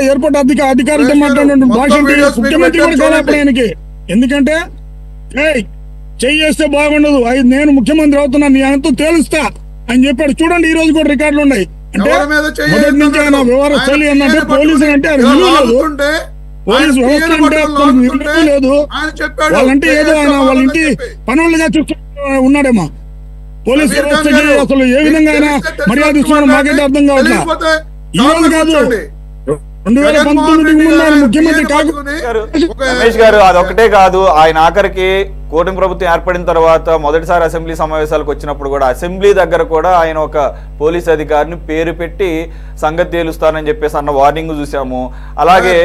ఎయిర్పోర్ట్ అధికారులతో మాట్లాడినటువంటి భాష ఏంటి, ముఖ్యమంత్రి కూడా కాదు ఆయనకి. ఎందుకంటే చేస్తే బాగుండదు, నేను ముఖ్యమంత్రి అవుతున్నా, నీ అంతా తేలుస్తా అని చెప్పాడు. చూడండి, ఈ రోజు కూడా రికార్డులు ఉన్నాయి. అంటే మొదటి నుంచి ఆయన వ్యవహారం శైలి ఏంటంటే పోలీసు అంటే విలువ లేదు, పోలీసు వ్యవస్థ అంటే విలువ లేదు. వాళ్ళంటే ఏదో ఆయన వాళ్ళ ఇంటి పనులుగా చూస్తూ ఉన్నాడేమో. పోలీసు వ్యవస్థకి అసలు ఏ విధంగా ఆయన మర్యాద ఇస్తున్నారో మాకైతే అర్థం కావట్లేదు. ఈ రోజు కాదు, 2019 ముఖ్యమంత్రి రమేష్ గారు అదొకటే కాదు, ఆయన ఆఖరికి కూటమి ప్రభుత్వం ఏర్పడిన తర్వాత మొదటిసారి అసెంబ్లీ సమావేశాలకు వచ్చినప్పుడు కూడా అసెంబ్లీ దగ్గర కూడా ఆయన ఒక పోలీస్ అధికారిని పేరు పెట్టి సంగతి తేలుస్తానని చెప్పేసి అన్న వార్నింగ్ చూసాము. అలాగే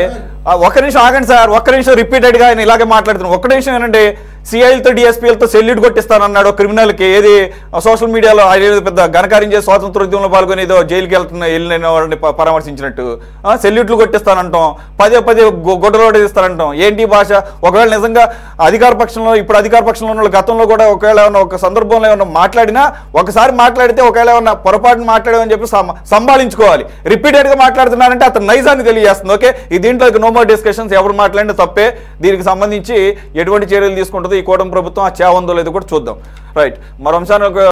ఒక్క నిమిషం ఆగండి సార్, ఒక్క నిమిషం రిపీటెడ్ గా ఆయన ఇలాగే మాట్లాడుతున్నాం. ఒక్క నిమిషం ఏంటంటే సిఐలతో డిఎస్పీలతో సెల్యూట్ కొట్టిస్తానన్నాడు క్రిమినల్కి. ఏది సోషల్ మీడియాలో ఆయన పెద్ద ఘనకార్యం చేసి స్వాతంత్రోద్యమంలో పాల్గొని ఏదో జైలుకి వెళ్ళిన వాడిని పరామర్శించినట్టు సెల్యూట్లు కొట్టిస్తానంటాం, పదే పదే గొడ్డలోడిస్తానంటాం. ఏంటి భాష? ఒకవేళ నిజంగా అధికార పక్షంలో ఇప్పుడు అధికార పక్షంలో ఉన్న గతంలో కూడా ఒకవేళ ఏమన్నా ఒక సందర్భంలో ఏమన్నా మాట్లాడినా ఒకసారి మాట్లాడితే ఒకవేళ ఏమన్నా పొరపాటును మాట్లాడామని చెప్పి సంభాళించుకోవాలి. రిపీటెడ్ గా మాట్లాడుతున్నారంటే అతను నైజాన్ని తెలియజేస్తుంది. ఓకే, ఈ దీంట్లో నో మోర్ డిస్కషన్స్, ఎవరు మాట్లాడినా తప్పే. దీనికి సంబంధించి ఎటువంటి చర్యలు తీసుకుంటుందో ఈ కూటమి ప్రభుత్వం ఆ చేవందో లేదో కూడా చూద్దాం. రైట్, మరో అంశాన్ని